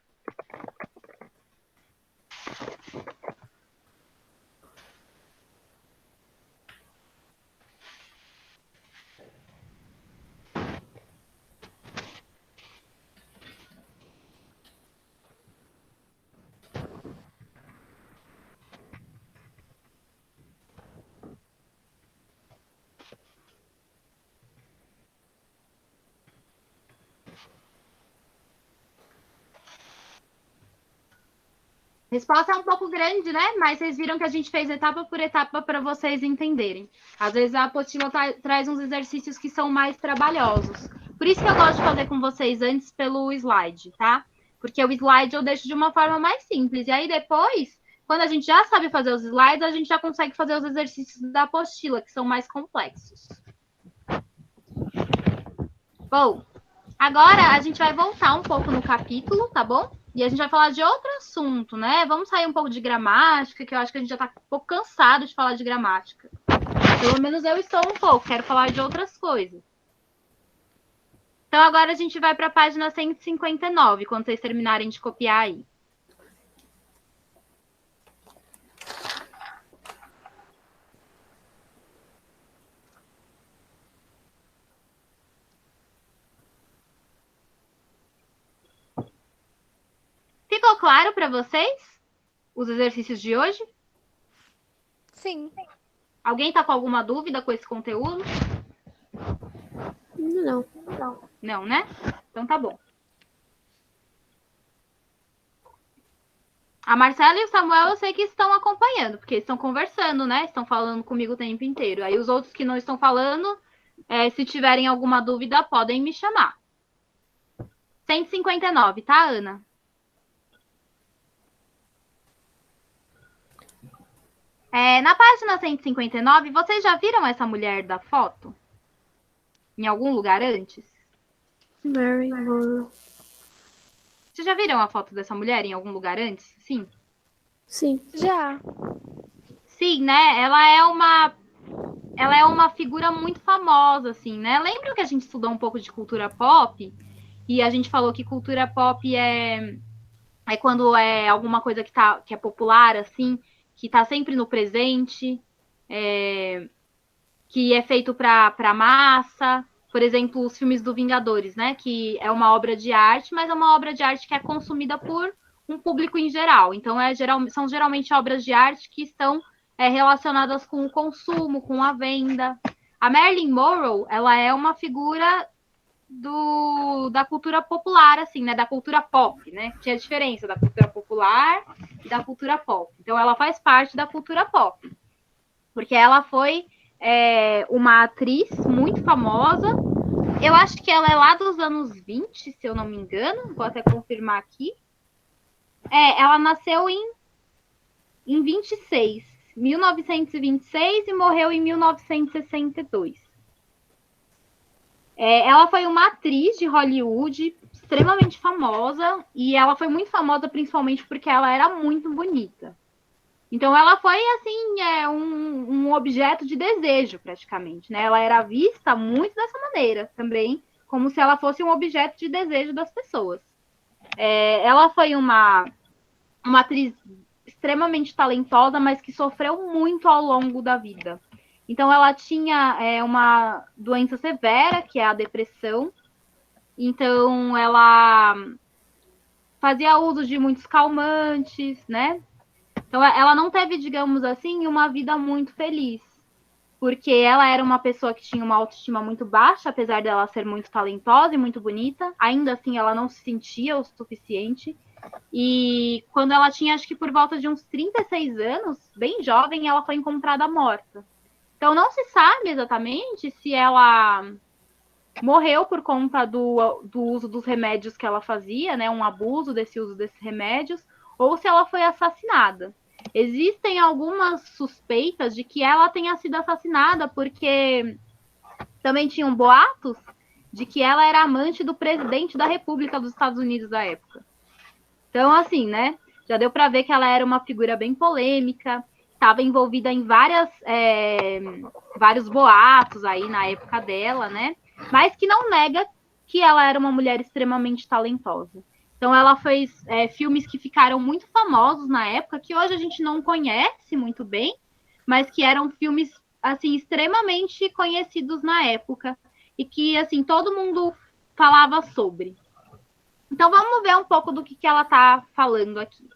A resposta é um pouco grande, né? Mas vocês viram que a gente fez etapa por etapa para vocês entenderem. Às vezes a apostila traz uns exercícios que são mais trabalhosos. Por isso que eu gosto de fazer com vocês antes pelo slide, tá? Porque o slide eu deixo de uma forma mais simples. E aí depois, quando a gente já sabe fazer os slides, a gente já consegue fazer os exercícios da apostila, que são mais complexos. Bom, agora a gente vai voltar um pouco no capítulo, tá bom? E a gente vai falar de outro assunto, né? Vamos sair um pouco de gramática, que eu acho que a gente já tá um pouco cansado de falar de gramática. Pelo menos eu estou um pouco, quero falar de outras coisas. Então agora a gente vai para a página 159, quando vocês terminarem de copiar aí. claro para vocês os exercícios de hoje? Sim. Alguém está com alguma dúvida com esse conteúdo? Não. Não, né? Então tá bom. A Marcela e o Samuel eu sei que estão acompanhando, porque estão conversando, né? Estão falando comigo o tempo inteiro. Aí os outros que não estão falando, se tiverem alguma dúvida, podem me chamar. 159, tá, Ana? Na página 159, vocês já viram essa mulher da foto? Em algum lugar antes? Mary Monroe. Vocês já viram a foto dessa mulher em algum lugar antes? Sim. Sim. Já. Sim, né? Ela é uma figura muito famosa, assim, né? Lembra que a gente estudou um pouco de cultura pop? E a gente falou que cultura pop é quando é alguma coisa que é popular, assim, que tá sempre no presente, que é feito para massa. Por exemplo, os filmes do Vingadores, né? Que é uma obra de arte, mas é uma obra de arte que é consumida por um público em geral. Então, são geralmente obras de arte que estão relacionadas com o consumo, com a venda. A Marilyn Monroe, ela é uma figura da cultura popular, assim, né? Da cultura pop, né? Tinha a diferença da cultura popular e da cultura pop. Então, ela faz parte da cultura pop. Porque ela foi uma atriz muito famosa. Eu acho que ela é lá dos anos 20, se eu não me engano. Vou até confirmar aqui. Ela nasceu em 1926 e morreu em 1962. Ela foi uma atriz de Hollywood extremamente famosa e ela foi muito famosa principalmente porque ela era muito bonita. Então ela foi assim um objeto de desejo praticamente, né? Ela era vista muito dessa maneira também, como se ela fosse um objeto de desejo das pessoas. Ela foi uma atriz extremamente talentosa, mas que sofreu muito ao longo da vida. Então, ela tinha uma doença severa, que é a depressão. Então, ela fazia uso de muitos calmantes, né? Então, ela não teve, digamos assim, uma vida muito feliz. Porque ela era uma pessoa que tinha uma autoestima muito baixa, apesar dela ser muito talentosa e muito bonita. Ainda assim, ela não se sentia o suficiente. E quando ela tinha, acho que por volta de uns 36 anos, bem jovem, ela foi encontrada morta. Então, não se sabe exatamente se ela morreu por conta do uso dos remédios que ela fazia, né? Um abuso desse uso desses remédios, ou se ela foi assassinada. Existem algumas suspeitas de que ela tenha sido assassinada, porque também tinham boatos de que ela era amante do presidente da República dos Estados Unidos da época. Então, assim, né? Já deu para ver que ela era uma figura bem polêmica, estava envolvida em vários boatos aí na época dela, né? Mas que não nega que ela era uma mulher extremamente talentosa. Então, ela fez filmes que ficaram muito famosos na época, que hoje a gente não conhece muito bem, mas que eram filmes, assim, extremamente conhecidos na época e que, assim, todo mundo falava sobre. Então, vamos ver um pouco do que ela está falando aqui.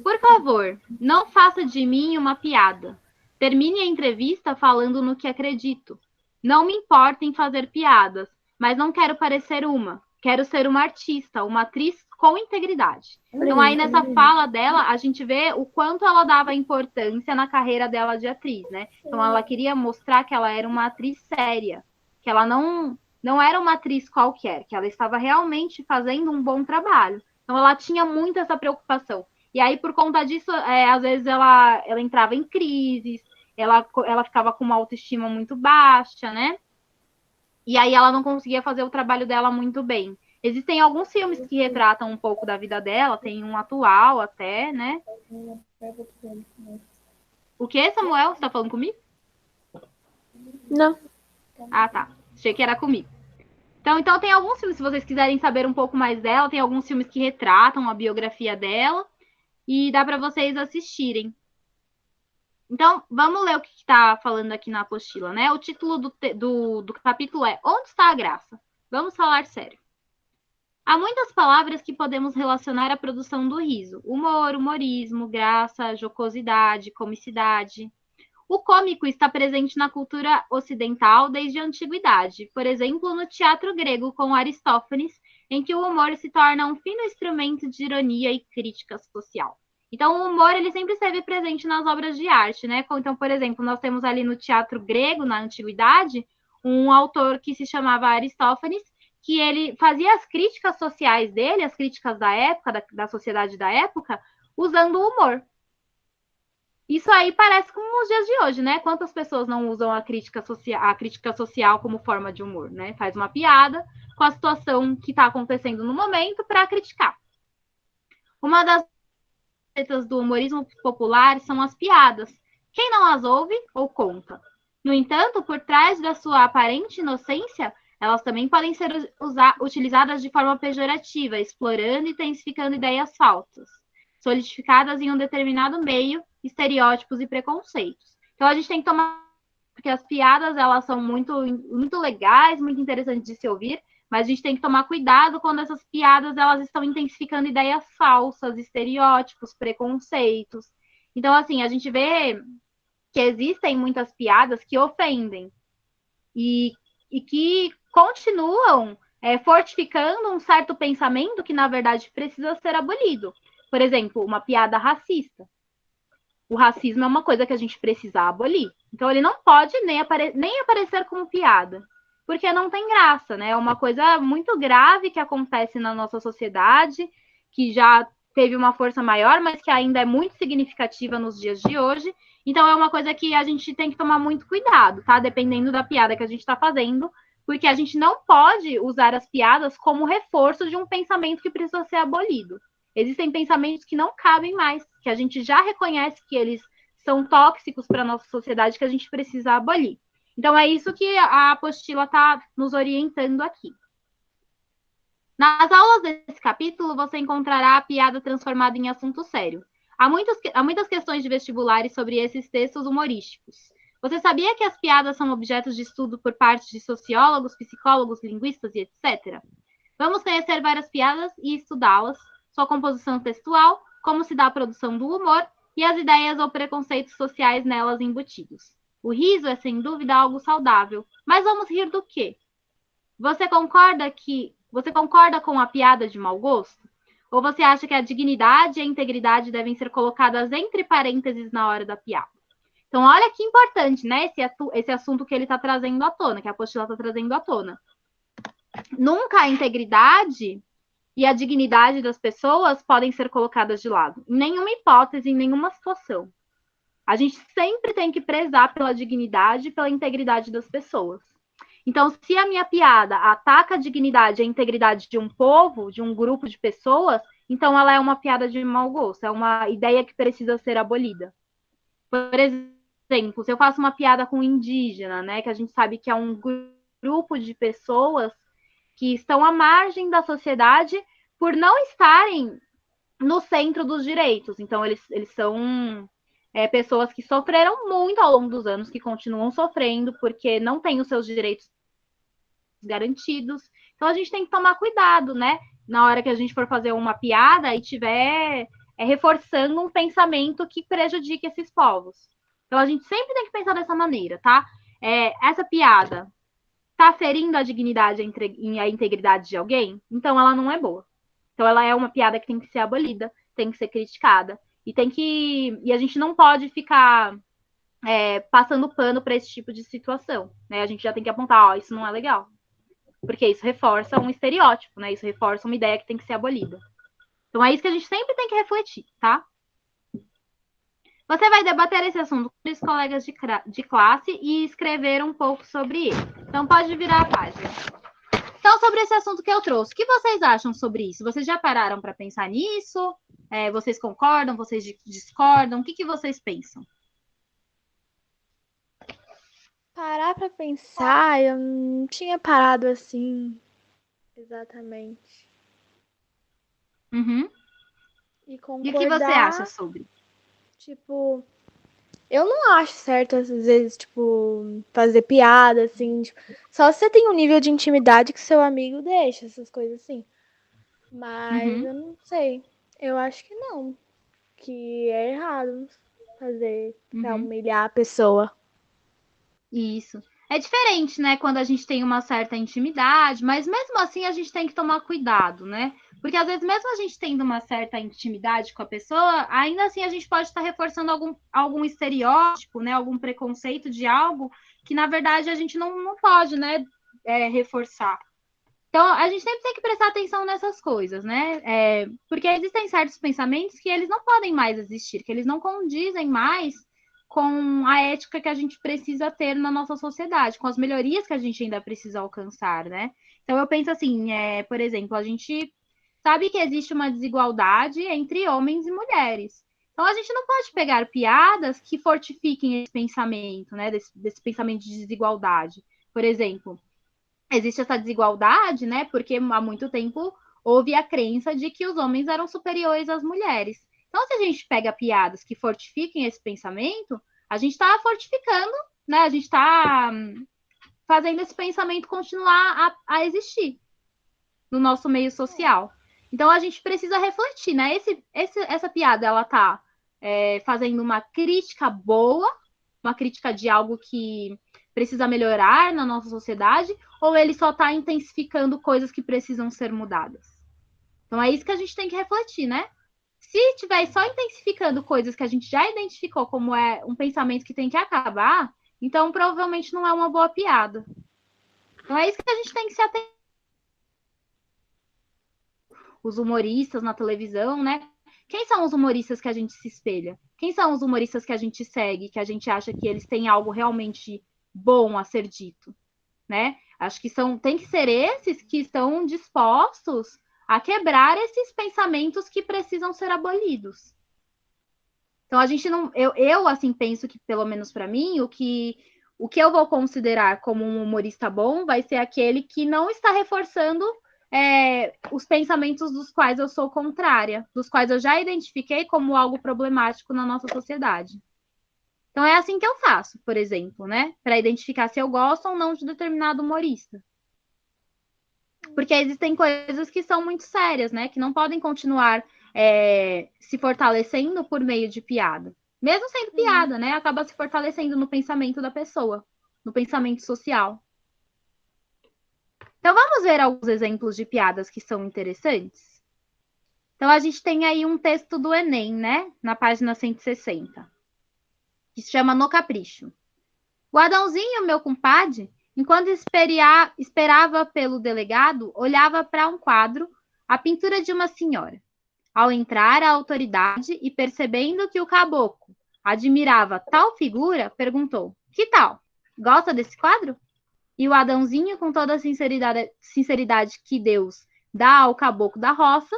Por favor, não faça de mim uma piada. Termine a entrevista falando no que acredito. Não me importa em fazer piadas, mas não quero parecer uma. Quero ser uma artista, uma atriz com integridade. Então, aí nessa fala dela, a gente vê o quanto ela dava importância na carreira dela de atriz, né? Então, ela queria mostrar que ela era uma atriz séria, que ela não era uma atriz qualquer, que ela estava realmente fazendo um bom trabalho. Então, ela tinha muito essa preocupação. E aí, por conta disso, às vezes ela entrava em crises, ela ficava com uma autoestima muito baixa, né? E aí ela não conseguia fazer o trabalho dela muito bem. Existem alguns filmes que retratam um pouco da vida dela, tem um atual até, né? O que, Samuel? Você tá falando comigo? Não. Ah, tá. Achei que era comigo. Então tem alguns filmes, se vocês quiserem saber um pouco mais dela, tem alguns filmes que retratam a biografia dela e dá para vocês assistirem. Então, vamos ler o que está falando aqui na apostila, né? O título do capítulo é Onde está a graça? Vamos falar sério. Há muitas palavras que podemos relacionar à produção do riso: humor, humorismo, graça, jocosidade, comicidade. O cômico está presente na cultura ocidental desde a antiguidade, por exemplo, no teatro grego com Aristófanes, em que o humor se torna um fino instrumento de ironia e crítica social. Então, o humor ele sempre esteve presente nas obras de arte, né? Então, por exemplo, nós temos ali no teatro grego, na antiguidade, um autor que se chamava Aristófanes, que ele fazia as críticas sociais dele, as críticas da época, da sociedade da época, usando o humor. Isso aí parece como os dias de hoje, né? Quantas pessoas não usam a crítica social como forma de humor, né? Faz uma piada com a situação que está acontecendo no momento para criticar. Uma das facetas do humorismo popular são as piadas. Quem não as ouve ou conta? No entanto, por trás da sua aparente inocência, elas também podem ser utilizadas de forma pejorativa, explorando e intensificando ideias falsas, solidificadas em um determinado meio, estereótipos e preconceitos. Então, a gente tem que tomar, porque as piadas, elas são muito legais, muito interessantes de se ouvir, mas a gente tem que tomar cuidado quando essas piadas, elas estão intensificando ideias falsas, estereótipos, preconceitos. Então, assim, a gente vê que existem muitas piadas que ofendem e que continuam fortificando um certo pensamento que, na verdade, precisa ser abolido. Por exemplo, uma piada racista. O racismo é uma coisa que a gente precisa abolir. Então, ele não pode nem aparecer como piada, porque não tem graça, né? É uma coisa muito grave que acontece na nossa sociedade, que já teve uma força maior, mas que ainda é muito significativa nos dias de hoje. Então, é uma coisa que a gente tem que tomar muito cuidado, tá? Dependendo da piada que a gente está fazendo, porque a gente não pode usar as piadas como reforço de um pensamento que precisa ser abolido. Existem pensamentos que não cabem mais, que a gente já reconhece que eles são tóxicos para a nossa sociedade, que a gente precisa abolir. Então, é isso que a apostila está nos orientando aqui. Nas aulas desse capítulo, você encontrará a piada transformada em assunto sério. Há muitas questões de vestibulares sobre esses textos humorísticos. Você sabia que as piadas são objetos de estudo por parte de sociólogos, psicólogos, linguistas e etc.? Vamos conhecer várias piadas e estudá-las, sua composição textual, como se dá a produção do humor e as ideias ou preconceitos sociais nelas embutidos. O riso é, sem dúvida, algo saudável, mas vamos rir do quê? Você concorda com a piada de mau gosto? Ou você acha que a dignidade e a integridade devem ser colocadas entre parênteses na hora da piada? Então, olha que importante, né? Esse assunto que ele está trazendo à tona, que a apostila está trazendo à tona. Nunca a integridade e a dignidade das pessoas podem ser colocadas de lado. Em nenhuma hipótese, em nenhuma situação. A gente sempre tem que prezar pela dignidade e pela integridade das pessoas. Então, se a minha piada ataca a dignidade e a integridade de um povo, de um grupo de pessoas, então ela é uma piada de mau gosto, é uma ideia que precisa ser abolida. Por exemplo, se eu faço uma piada com indígena, né, que a gente sabe que é um grupo de pessoas que estão à margem da sociedade por não estarem no centro dos direitos. Então, eles são pessoas que sofreram muito ao longo dos anos, que continuam sofrendo porque não têm os seus direitos garantidos. Então, a gente tem que tomar cuidado, né? Na hora que a gente for fazer uma piada e tiver reforçando um pensamento que prejudique esses povos. Então, a gente sempre tem que pensar dessa maneira, tá? Essa piada está ferindo a dignidade e a integridade de alguém, então ela não é boa. Então ela é uma piada que tem que ser abolida, tem que ser criticada, e a gente não pode ficar passando pano para esse tipo de situação, né? A gente já tem que apontar, isso não é legal, porque isso reforça um estereótipo, né? Isso reforça uma ideia que tem que ser abolida. Então é isso que a gente sempre tem que refletir, tá? Você vai debater esse assunto com os colegas de classe e escrever um pouco sobre ele. Então, pode virar a página. Então, sobre esse assunto que eu trouxe, o que vocês acham sobre isso? Vocês já pararam para pensar nisso? Vocês concordam? Vocês discordam? O que vocês pensam? Parar pra pensar, eu não tinha parado assim, exatamente. Uhum. E E o que você concordar, acha sobre? tipo, eu não acho certo, às vezes, tipo, fazer piada, assim, tipo, só se você tem um nível de intimidade que seu amigo deixa, essas coisas assim. Mas eu não sei. Eu acho que não. Que é errado fazer pra humilhar a pessoa. Isso. É diferente, né, quando a gente tem uma certa intimidade, mas mesmo assim a gente tem que tomar cuidado, né? Porque às vezes, mesmo a gente tendo uma certa intimidade com a pessoa, ainda assim a gente pode estar reforçando algum estereótipo, né? Algum preconceito de algo que, na verdade, a gente não pode, né, reforçar. Então, a gente sempre tem que prestar atenção nessas coisas, né? Porque existem certos pensamentos que eles não podem mais existir, que eles não condizem mais com a ética que a gente precisa ter na nossa sociedade, com as melhorias que a gente ainda precisa alcançar, né? Então, eu penso assim, por exemplo, a gente sabe que existe uma desigualdade entre homens e mulheres. Então, a gente não pode pegar piadas que fortifiquem esse pensamento, né? Desse pensamento de desigualdade. Por exemplo, existe essa desigualdade, né? Porque há muito tempo houve a crença de que os homens eram superiores às mulheres. Então, se a gente pega piadas que fortifiquem esse pensamento, a gente está fortificando, né? A gente está fazendo esse pensamento continuar a existir no nosso meio social. Então, a gente precisa refletir, né? Essa piada, ela está fazendo uma crítica boa, uma crítica de algo que precisa melhorar na nossa sociedade, ou ele só está intensificando coisas que precisam ser mudadas? Então é isso que a gente tem que refletir, né? Se estiver só intensificando coisas que a gente já identificou como um pensamento que tem que acabar, então provavelmente não é uma boa piada. Então é isso que a gente tem que se atentar. Os humoristas na televisão, né? Quem são os humoristas que a gente se espelha? Quem são os humoristas que a gente segue, que a gente acha que eles têm algo realmente bom a ser dito, né? Acho que tem que ser esses que estão dispostos a quebrar esses pensamentos que precisam ser abolidos. Então a gente não, eu assim penso que pelo menos para mim o que eu vou considerar como um humorista bom vai ser aquele que não está reforçando os pensamentos dos quais eu sou contrária, dos quais eu já identifiquei como algo problemático na nossa sociedade. Então é assim que eu faço, por exemplo, né? Para identificar se eu gosto ou não de determinado humorista. Porque existem coisas que são muito sérias, né? Que não podem continuar se fortalecendo por meio de piada. Mesmo sendo piada, né? Acaba se fortalecendo no pensamento da pessoa, no pensamento social. Então vamos ver alguns exemplos de piadas que são interessantes? Então a gente tem aí um texto do Enem, né? Na página 160. Que se chama No Capricho. O Adãozinho, meu compadre, enquanto esperava pelo delegado, olhava para um quadro, a pintura de uma senhora. Ao entrar a autoridade e percebendo que o caboclo admirava tal figura, perguntou: que tal? Gosta desse quadro? E o Adãozinho, com toda a sinceridade que Deus dá ao caboclo da roça,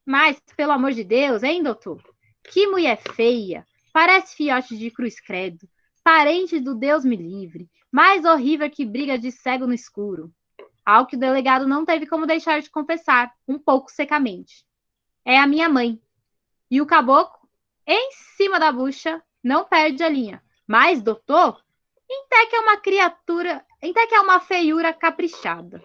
mas, pelo amor de Deus, hein, doutor? Que mulher feia! Parece fiote de cruz credo. Parente do Deus me livre. Mais horrível que briga de cego no escuro. Algo que o delegado não teve como deixar de confessar, um pouco secamente. É a minha mãe. E o caboclo, em cima da bucha, não perde a linha. Mas, doutor, até que é uma criatura, até que é uma feiura caprichada.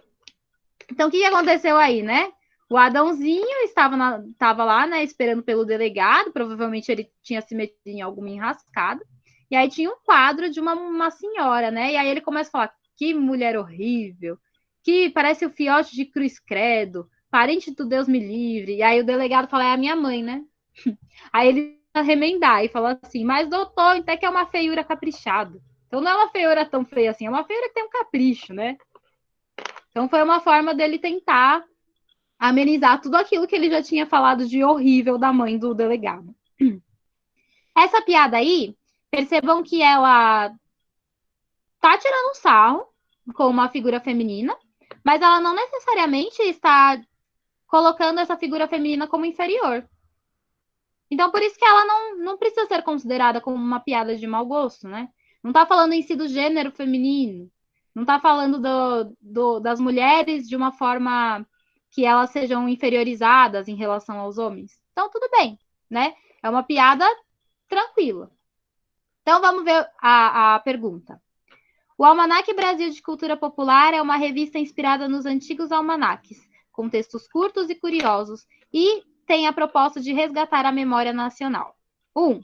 Então, o que aconteceu aí, né? O Adãozinho estava lá, né, esperando pelo delegado, provavelmente ele tinha se metido em alguma enrascada, e aí tinha um quadro de uma senhora, né, e aí ele começa a falar, que mulher horrível, que parece o fiote de cruz credo, parente do Deus me livre, e aí o delegado fala, é a minha mãe, né? Aí ele vai remendar e fala assim, mas doutor, até que é uma feiura caprichada. Então não é uma feiura tão feia assim, é uma feiura que tem um capricho, né? Então foi uma forma dele tentar amenizar tudo aquilo que ele já tinha falado de horrível da mãe do delegado. Essa piada aí, percebam que ela tá tirando um sarro com uma figura feminina, mas ela não necessariamente está colocando essa figura feminina como inferior. Então, por isso que ela não precisa ser considerada como uma piada de mau gosto, né? Não tá falando em si do gênero feminino, não tá falando das mulheres de uma forma que elas sejam inferiorizadas em relação aos homens. Então, tudo bem, né? É uma piada tranquila. Então, vamos ver a pergunta. O Almanaque Brasil de Cultura Popular é uma revista inspirada nos antigos almanaques, com textos curtos e curiosos, e tem a proposta de resgatar a memória nacional. 1.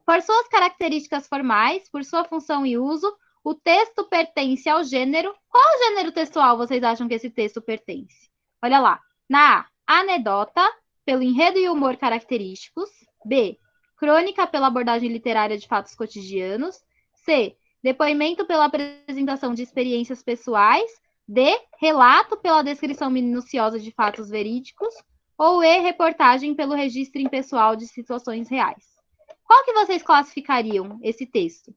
Por suas características formais, por sua função e uso, o texto pertence ao gênero. Qual gênero textual vocês acham que esse texto pertence? Olha lá. Na A, anedota, pelo enredo e humor característicos. B, crônica pela abordagem literária de fatos cotidianos. C, depoimento pela apresentação de experiências pessoais. D, relato pela descrição minuciosa de fatos verídicos. Ou E, reportagem pelo registro impessoal de situações reais. Qual que vocês classificariam esse texto?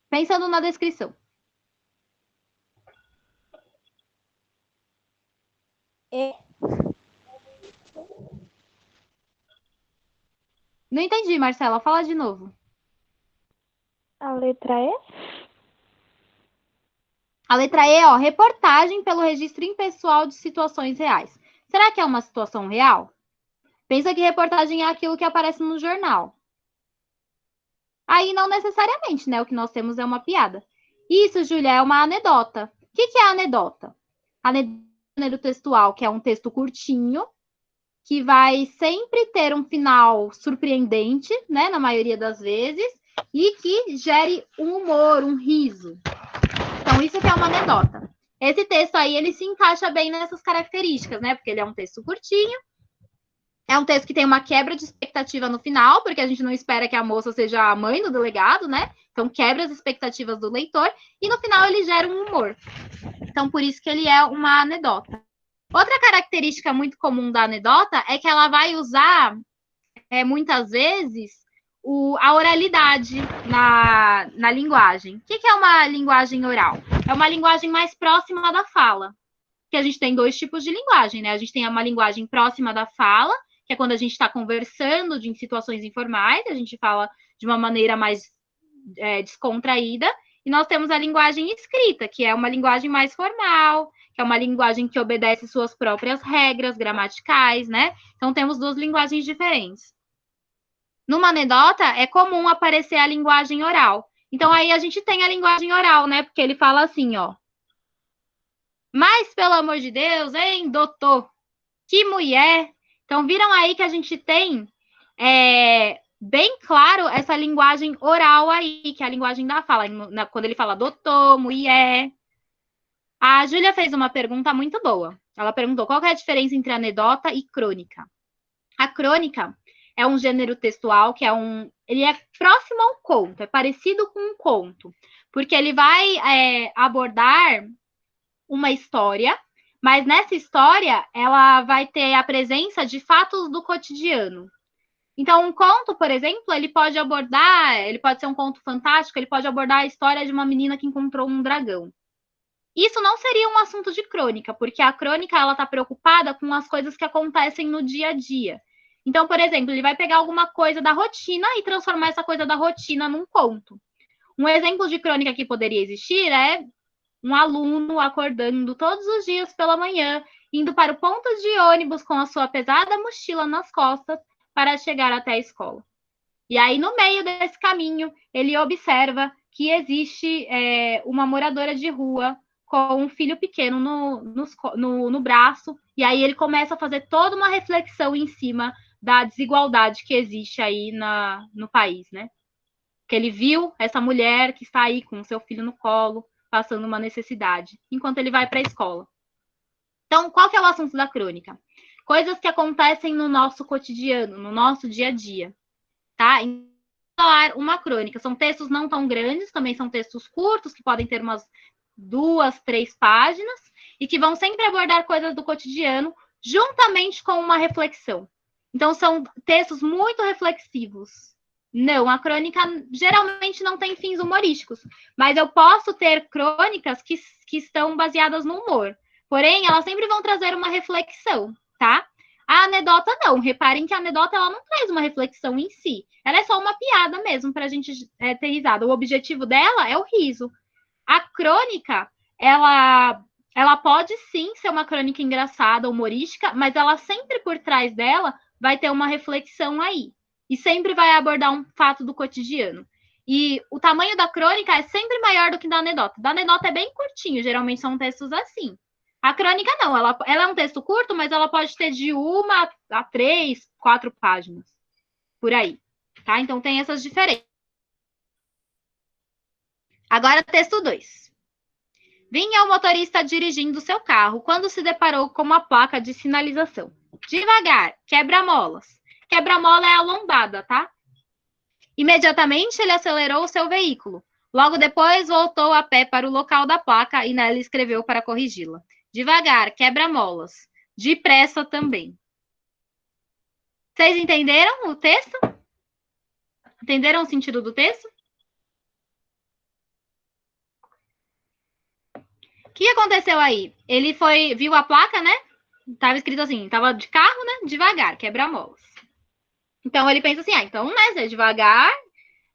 Pensando na descrição. Não entendi, Marcela. Fala de novo. A letra E? A letra E, ó, reportagem pelo registro impessoal de situações reais. Será que é uma situação real? Pensa que reportagem é aquilo que aparece no jornal. Aí não necessariamente, né? O que nós temos é uma piada. Isso, Júlia, é uma anedota. O que é anedota? Anedota é um gênero textual, que é um texto curtinho, que vai sempre ter um final surpreendente, né? Na maioria das vezes, e que gere um humor, um riso. Então, isso que é uma anedota. Esse texto aí, ele se encaixa bem nessas características, né? Porque ele é um texto curtinho, é um texto que tem uma quebra de expectativa no final, porque a gente não espera que a moça seja a mãe do delegado, né? Então, quebra as expectativas do leitor, e no final ele gera um humor. Então, por isso que ele é uma anedota. Outra característica muito comum da anedota é que ela vai usar, muitas vezes, a oralidade na linguagem. O que é uma linguagem oral? É uma linguagem mais próxima da fala. Porque a gente tem dois tipos de linguagem, né? A gente tem uma linguagem próxima da fala, que é quando a gente está conversando em situações informais, a gente fala de uma maneira mais descontraída, e nós temos a linguagem escrita, que é uma linguagem mais formal, que é uma linguagem que obedece suas próprias regras gramaticais, né? Então, temos duas linguagens diferentes. Numa anedota, é comum aparecer a linguagem oral. Então, aí a gente tem a linguagem oral, né? Porque ele fala assim, ó. Mas, pelo amor de Deus, hein, doutor? Que mulher! Então, viram aí que a gente tem bem claro essa linguagem oral aí, que é a linguagem da fala. Quando ele fala doutor, mulher. A Júlia fez uma pergunta muito boa. Ela perguntou qual que é a diferença entre anedota e crônica. A crônica é um gênero textual que ele é próximo ao conto, é parecido com um conto, porque ele vai abordar uma história, mas nessa história ela vai ter a presença de fatos do cotidiano. Então, um conto, por exemplo, ele pode ser um conto fantástico, ele pode abordar a história de uma menina que encontrou um dragão. Isso não seria um assunto de crônica, porque a crônica ela está preocupada com as coisas que acontecem no dia a dia. Então, por exemplo, ele vai pegar alguma coisa da rotina e transformar essa coisa da rotina num conto. Um exemplo de crônica que poderia existir é um aluno acordando todos os dias pela manhã, indo para o ponto de ônibus com a sua pesada mochila nas costas para chegar até a escola. E aí, no meio desse caminho, ele observa que existe uma moradora de rua com um filho pequeno no braço, e aí ele começa a fazer toda uma reflexão em cima da desigualdade que existe aí no país, né? Que ele viu essa mulher que está aí com o seu filho no colo, passando uma necessidade, enquanto ele vai para a escola. Então, qual que é o assunto da crônica? Coisas que acontecem no nosso cotidiano, no nosso dia a dia, tá? Então, falar uma crônica. São textos não tão grandes, também são textos curtos, que podem ter umas 2, 3 páginas, e que vão sempre abordar coisas do cotidiano, juntamente com uma reflexão. Então, são textos muito reflexivos. Não, a crônica geralmente não tem fins humorísticos, mas eu posso ter crônicas que estão baseadas no humor. Porém, elas sempre vão trazer uma reflexão, tá? A anedota não. Reparem que a anedota ela não traz uma reflexão em si. Ela é só uma piada mesmo para a gente ter risada. O objetivo dela é o riso. A crônica, ela pode sim ser uma crônica engraçada, humorística, mas ela sempre por trás dela vai ter uma reflexão aí. E sempre vai abordar um fato do cotidiano. E o tamanho da crônica é sempre maior do que da anedota. Da anedota é bem curtinho, geralmente são textos assim. A crônica não, ela é um texto curto, mas ela pode ter de 1 a 3, 4 páginas. Por aí. Tá? Então tem essas diferenças. Agora, texto 2. Vinha o motorista dirigindo seu carro quando se deparou com uma placa de sinalização. Devagar, quebra-molas. Quebra-mola é a lombada, tá? Imediatamente ele acelerou o seu veículo. Logo depois voltou a pé para o local da placa e nela escreveu para corrigi-la. Devagar, quebra-molas. Depressa também. Vocês entenderam o texto? Entenderam o sentido do texto? O que aconteceu aí? Ele viu a placa, né? Tava escrito assim, tava de carro, né? Devagar, quebra-molas. Então ele pensa assim, então, né, se é devagar,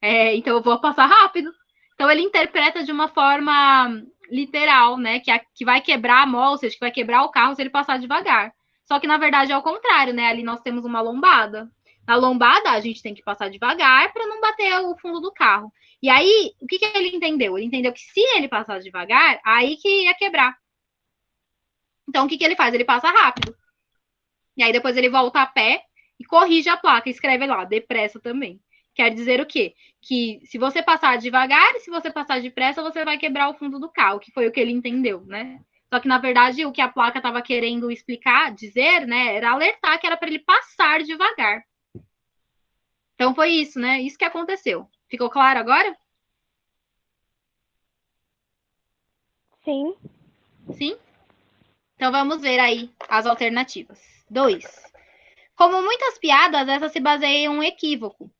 então eu vou passar rápido. Então ele interpreta de uma forma literal, né? Que vai quebrar a mola, ou seja, que vai quebrar o carro se ele passar devagar. Só que na verdade é o contrário, né? Ali nós temos uma lombada. Na lombada a gente tem que passar devagar para não bater o fundo do carro. E aí, o que ele entendeu? Ele entendeu que se ele passar devagar, aí que ia quebrar. Então, o que ele faz? Ele passa rápido. E aí, depois ele volta a pé e corrige a placa. Escreve lá, depressa também. Quer dizer o quê? Que se você passar devagar e se você passar depressa, você vai quebrar o fundo do carro, que foi o que ele entendeu, né? Só que, na verdade, o que a placa estava querendo explicar, dizer, né, era alertar que era para ele passar devagar. Então, foi isso, né? Isso que aconteceu. Ficou claro agora? Sim. Sim? Então, vamos ver aí as alternativas. 2. Como muitas piadas, essa se baseia em um equívoco.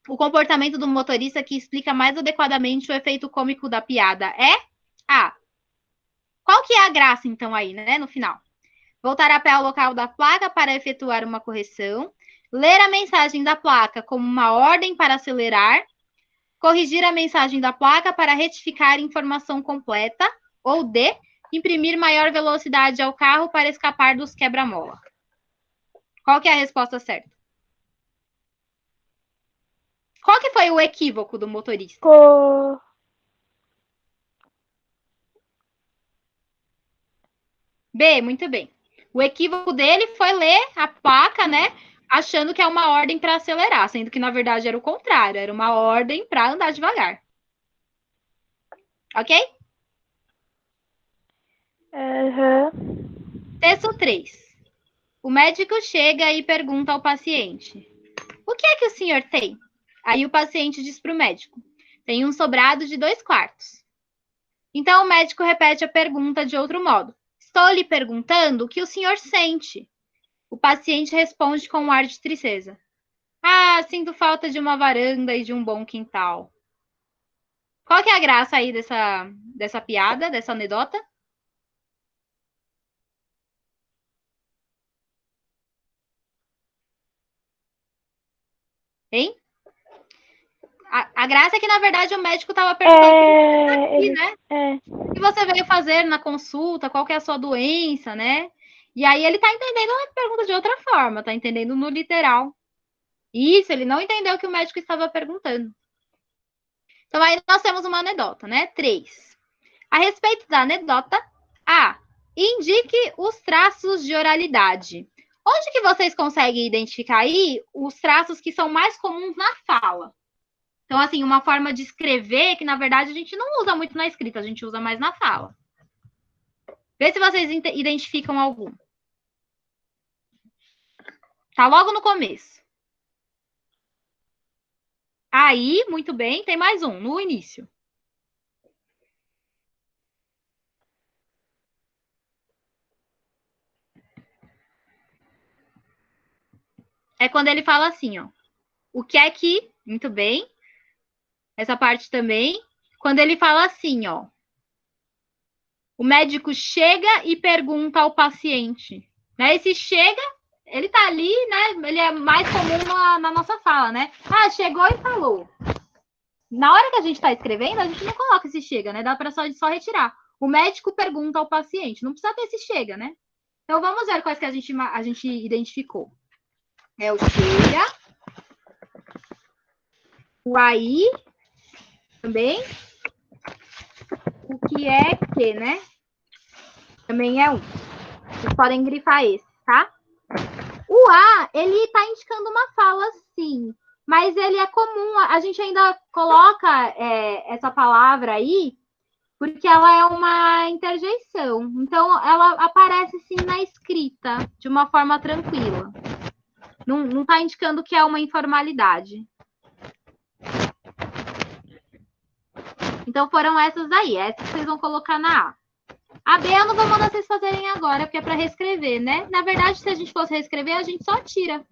O comportamento do motorista que explica mais adequadamente o efeito cômico da piada é A. Qual que é a graça, então, aí, né, no final? Voltar a pé ao local da placa para efetuar uma correção, ler a mensagem da placa como uma ordem para acelerar, corrigir a mensagem da placa para retificar a informação completa, ou D. Imprimir maior velocidade ao carro para escapar dos quebra-mola. Qual que é a resposta certa? Qual que foi o equívoco do motorista? B, muito bem. O equívoco dele foi ler a placa, né? Achando que é uma ordem para acelerar, sendo que na verdade era o contrário, era uma ordem para andar devagar. Ok? Texto 3. O médico chega e pergunta ao paciente: o que é que o senhor tem? Aí o paciente diz para o médico: tem um sobrado de 2/4. Então o médico repete a pergunta de outro modo: estou lhe perguntando o que o senhor sente. O paciente responde com um ar de tristeza: ah, sinto falta de uma varanda e de um bom quintal. Qual que é a graça aí dessa piada, dessa anedota? Hein? A graça é que, na verdade, o médico estava perguntando aqui, né? O que você veio fazer na consulta, qual que é a sua doença, né? E aí ele está entendendo a pergunta de outra forma, está entendendo no literal. Isso, ele não entendeu o que o médico estava perguntando. Então, aí nós temos uma anedota, né? 3. A respeito da anedota, A. Indique os traços de oralidade. Onde que vocês conseguem identificar aí os traços que são mais comuns na fala? Então, assim, uma forma de escrever que, na verdade, a gente não usa muito na escrita, a gente usa mais na fala. Vê se vocês identificam algum. Tá logo no começo. Aí, muito bem, tem mais um, no início. É quando ele fala assim, ó. O que é que... Muito bem. Essa parte também. Quando ele fala assim, ó. O médico chega e pergunta ao paciente. Né? Esse chega, ele tá ali, né? Ele é mais comum na nossa fala, né? Ah, chegou e falou. Na hora que a gente está escrevendo, a gente não coloca esse chega, né? Dá para só retirar. O médico pergunta ao paciente. Não precisa ter esse chega, né? Então, vamos ver quais que a gente identificou. É o chega, o aí Também. O que é que, né? Também é um. Vocês podem grifar esse, tá? O A, ele tá indicando uma fala, sim. Mas ele é comum. A gente ainda coloca essa palavra aí porque ela é uma interjeição. Então, ela aparece, sim, na escrita, de uma forma tranquila. Não tá indicando que é uma informalidade. Então, foram essas aí. Essas vocês vão colocar na A. A B eu não vou mandar vocês fazerem agora, porque é para reescrever, né? Na verdade, se a gente fosse reescrever, a gente só tira.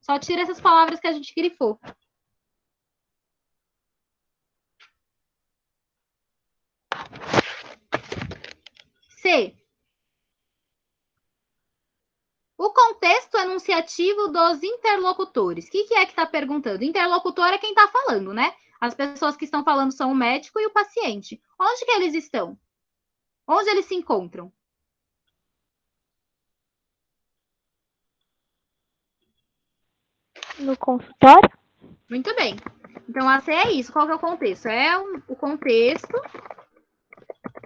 Só tira essas palavras que a gente grifou. C. O contexto enunciativo dos interlocutores. O que é que está perguntando? Interlocutor é quem está falando, né? As pessoas que estão falando são o médico e o paciente. Onde que eles estão? Onde eles se encontram? No consultório? Muito bem. Então, a C é isso. Qual que é o contexto? O contexto.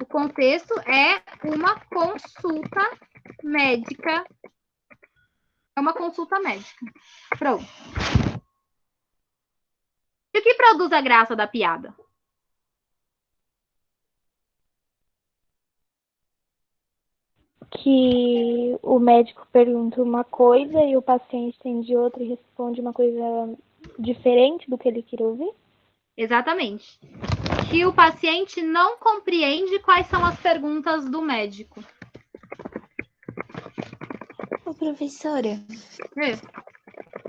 O contexto é uma consulta médica. É uma consulta médica. Pronto. E o que produz a graça da piada? Que o médico pergunta uma coisa e o paciente entende outra e responde uma coisa diferente do que ele queria ouvir? Exatamente. Que o paciente não compreende quais são as perguntas do médico. Ô, professora,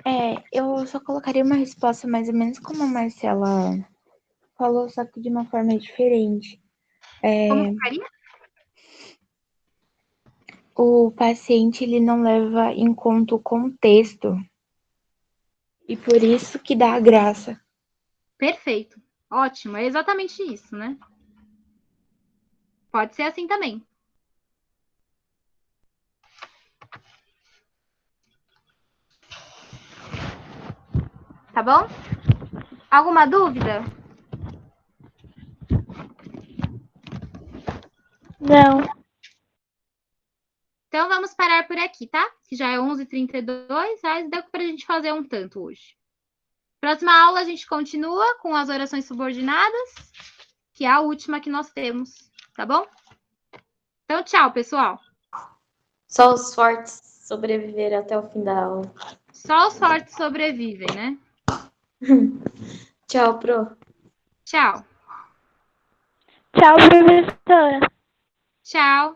É. eu só colocaria uma resposta mais ou menos como a Marcela falou, só que de uma forma diferente. Como ficaria? O paciente, ele não leva em conta o contexto. E por isso que dá a graça. Perfeito. Ótimo. É exatamente isso, né? Pode ser assim também. Tá bom? Alguma dúvida? Não. Então, vamos parar por aqui, tá? Que já é 11h32, mas deu pra gente fazer um tanto hoje. Próxima aula, a gente continua com as orações subordinadas, que é a última que nós temos, tá bom? Então, tchau, pessoal. Só os fortes sobreviveram até o fim da aula. Só os fortes sobrevivem, né? Tchau, Pro. Tchau. Tchau, professora. Tchau.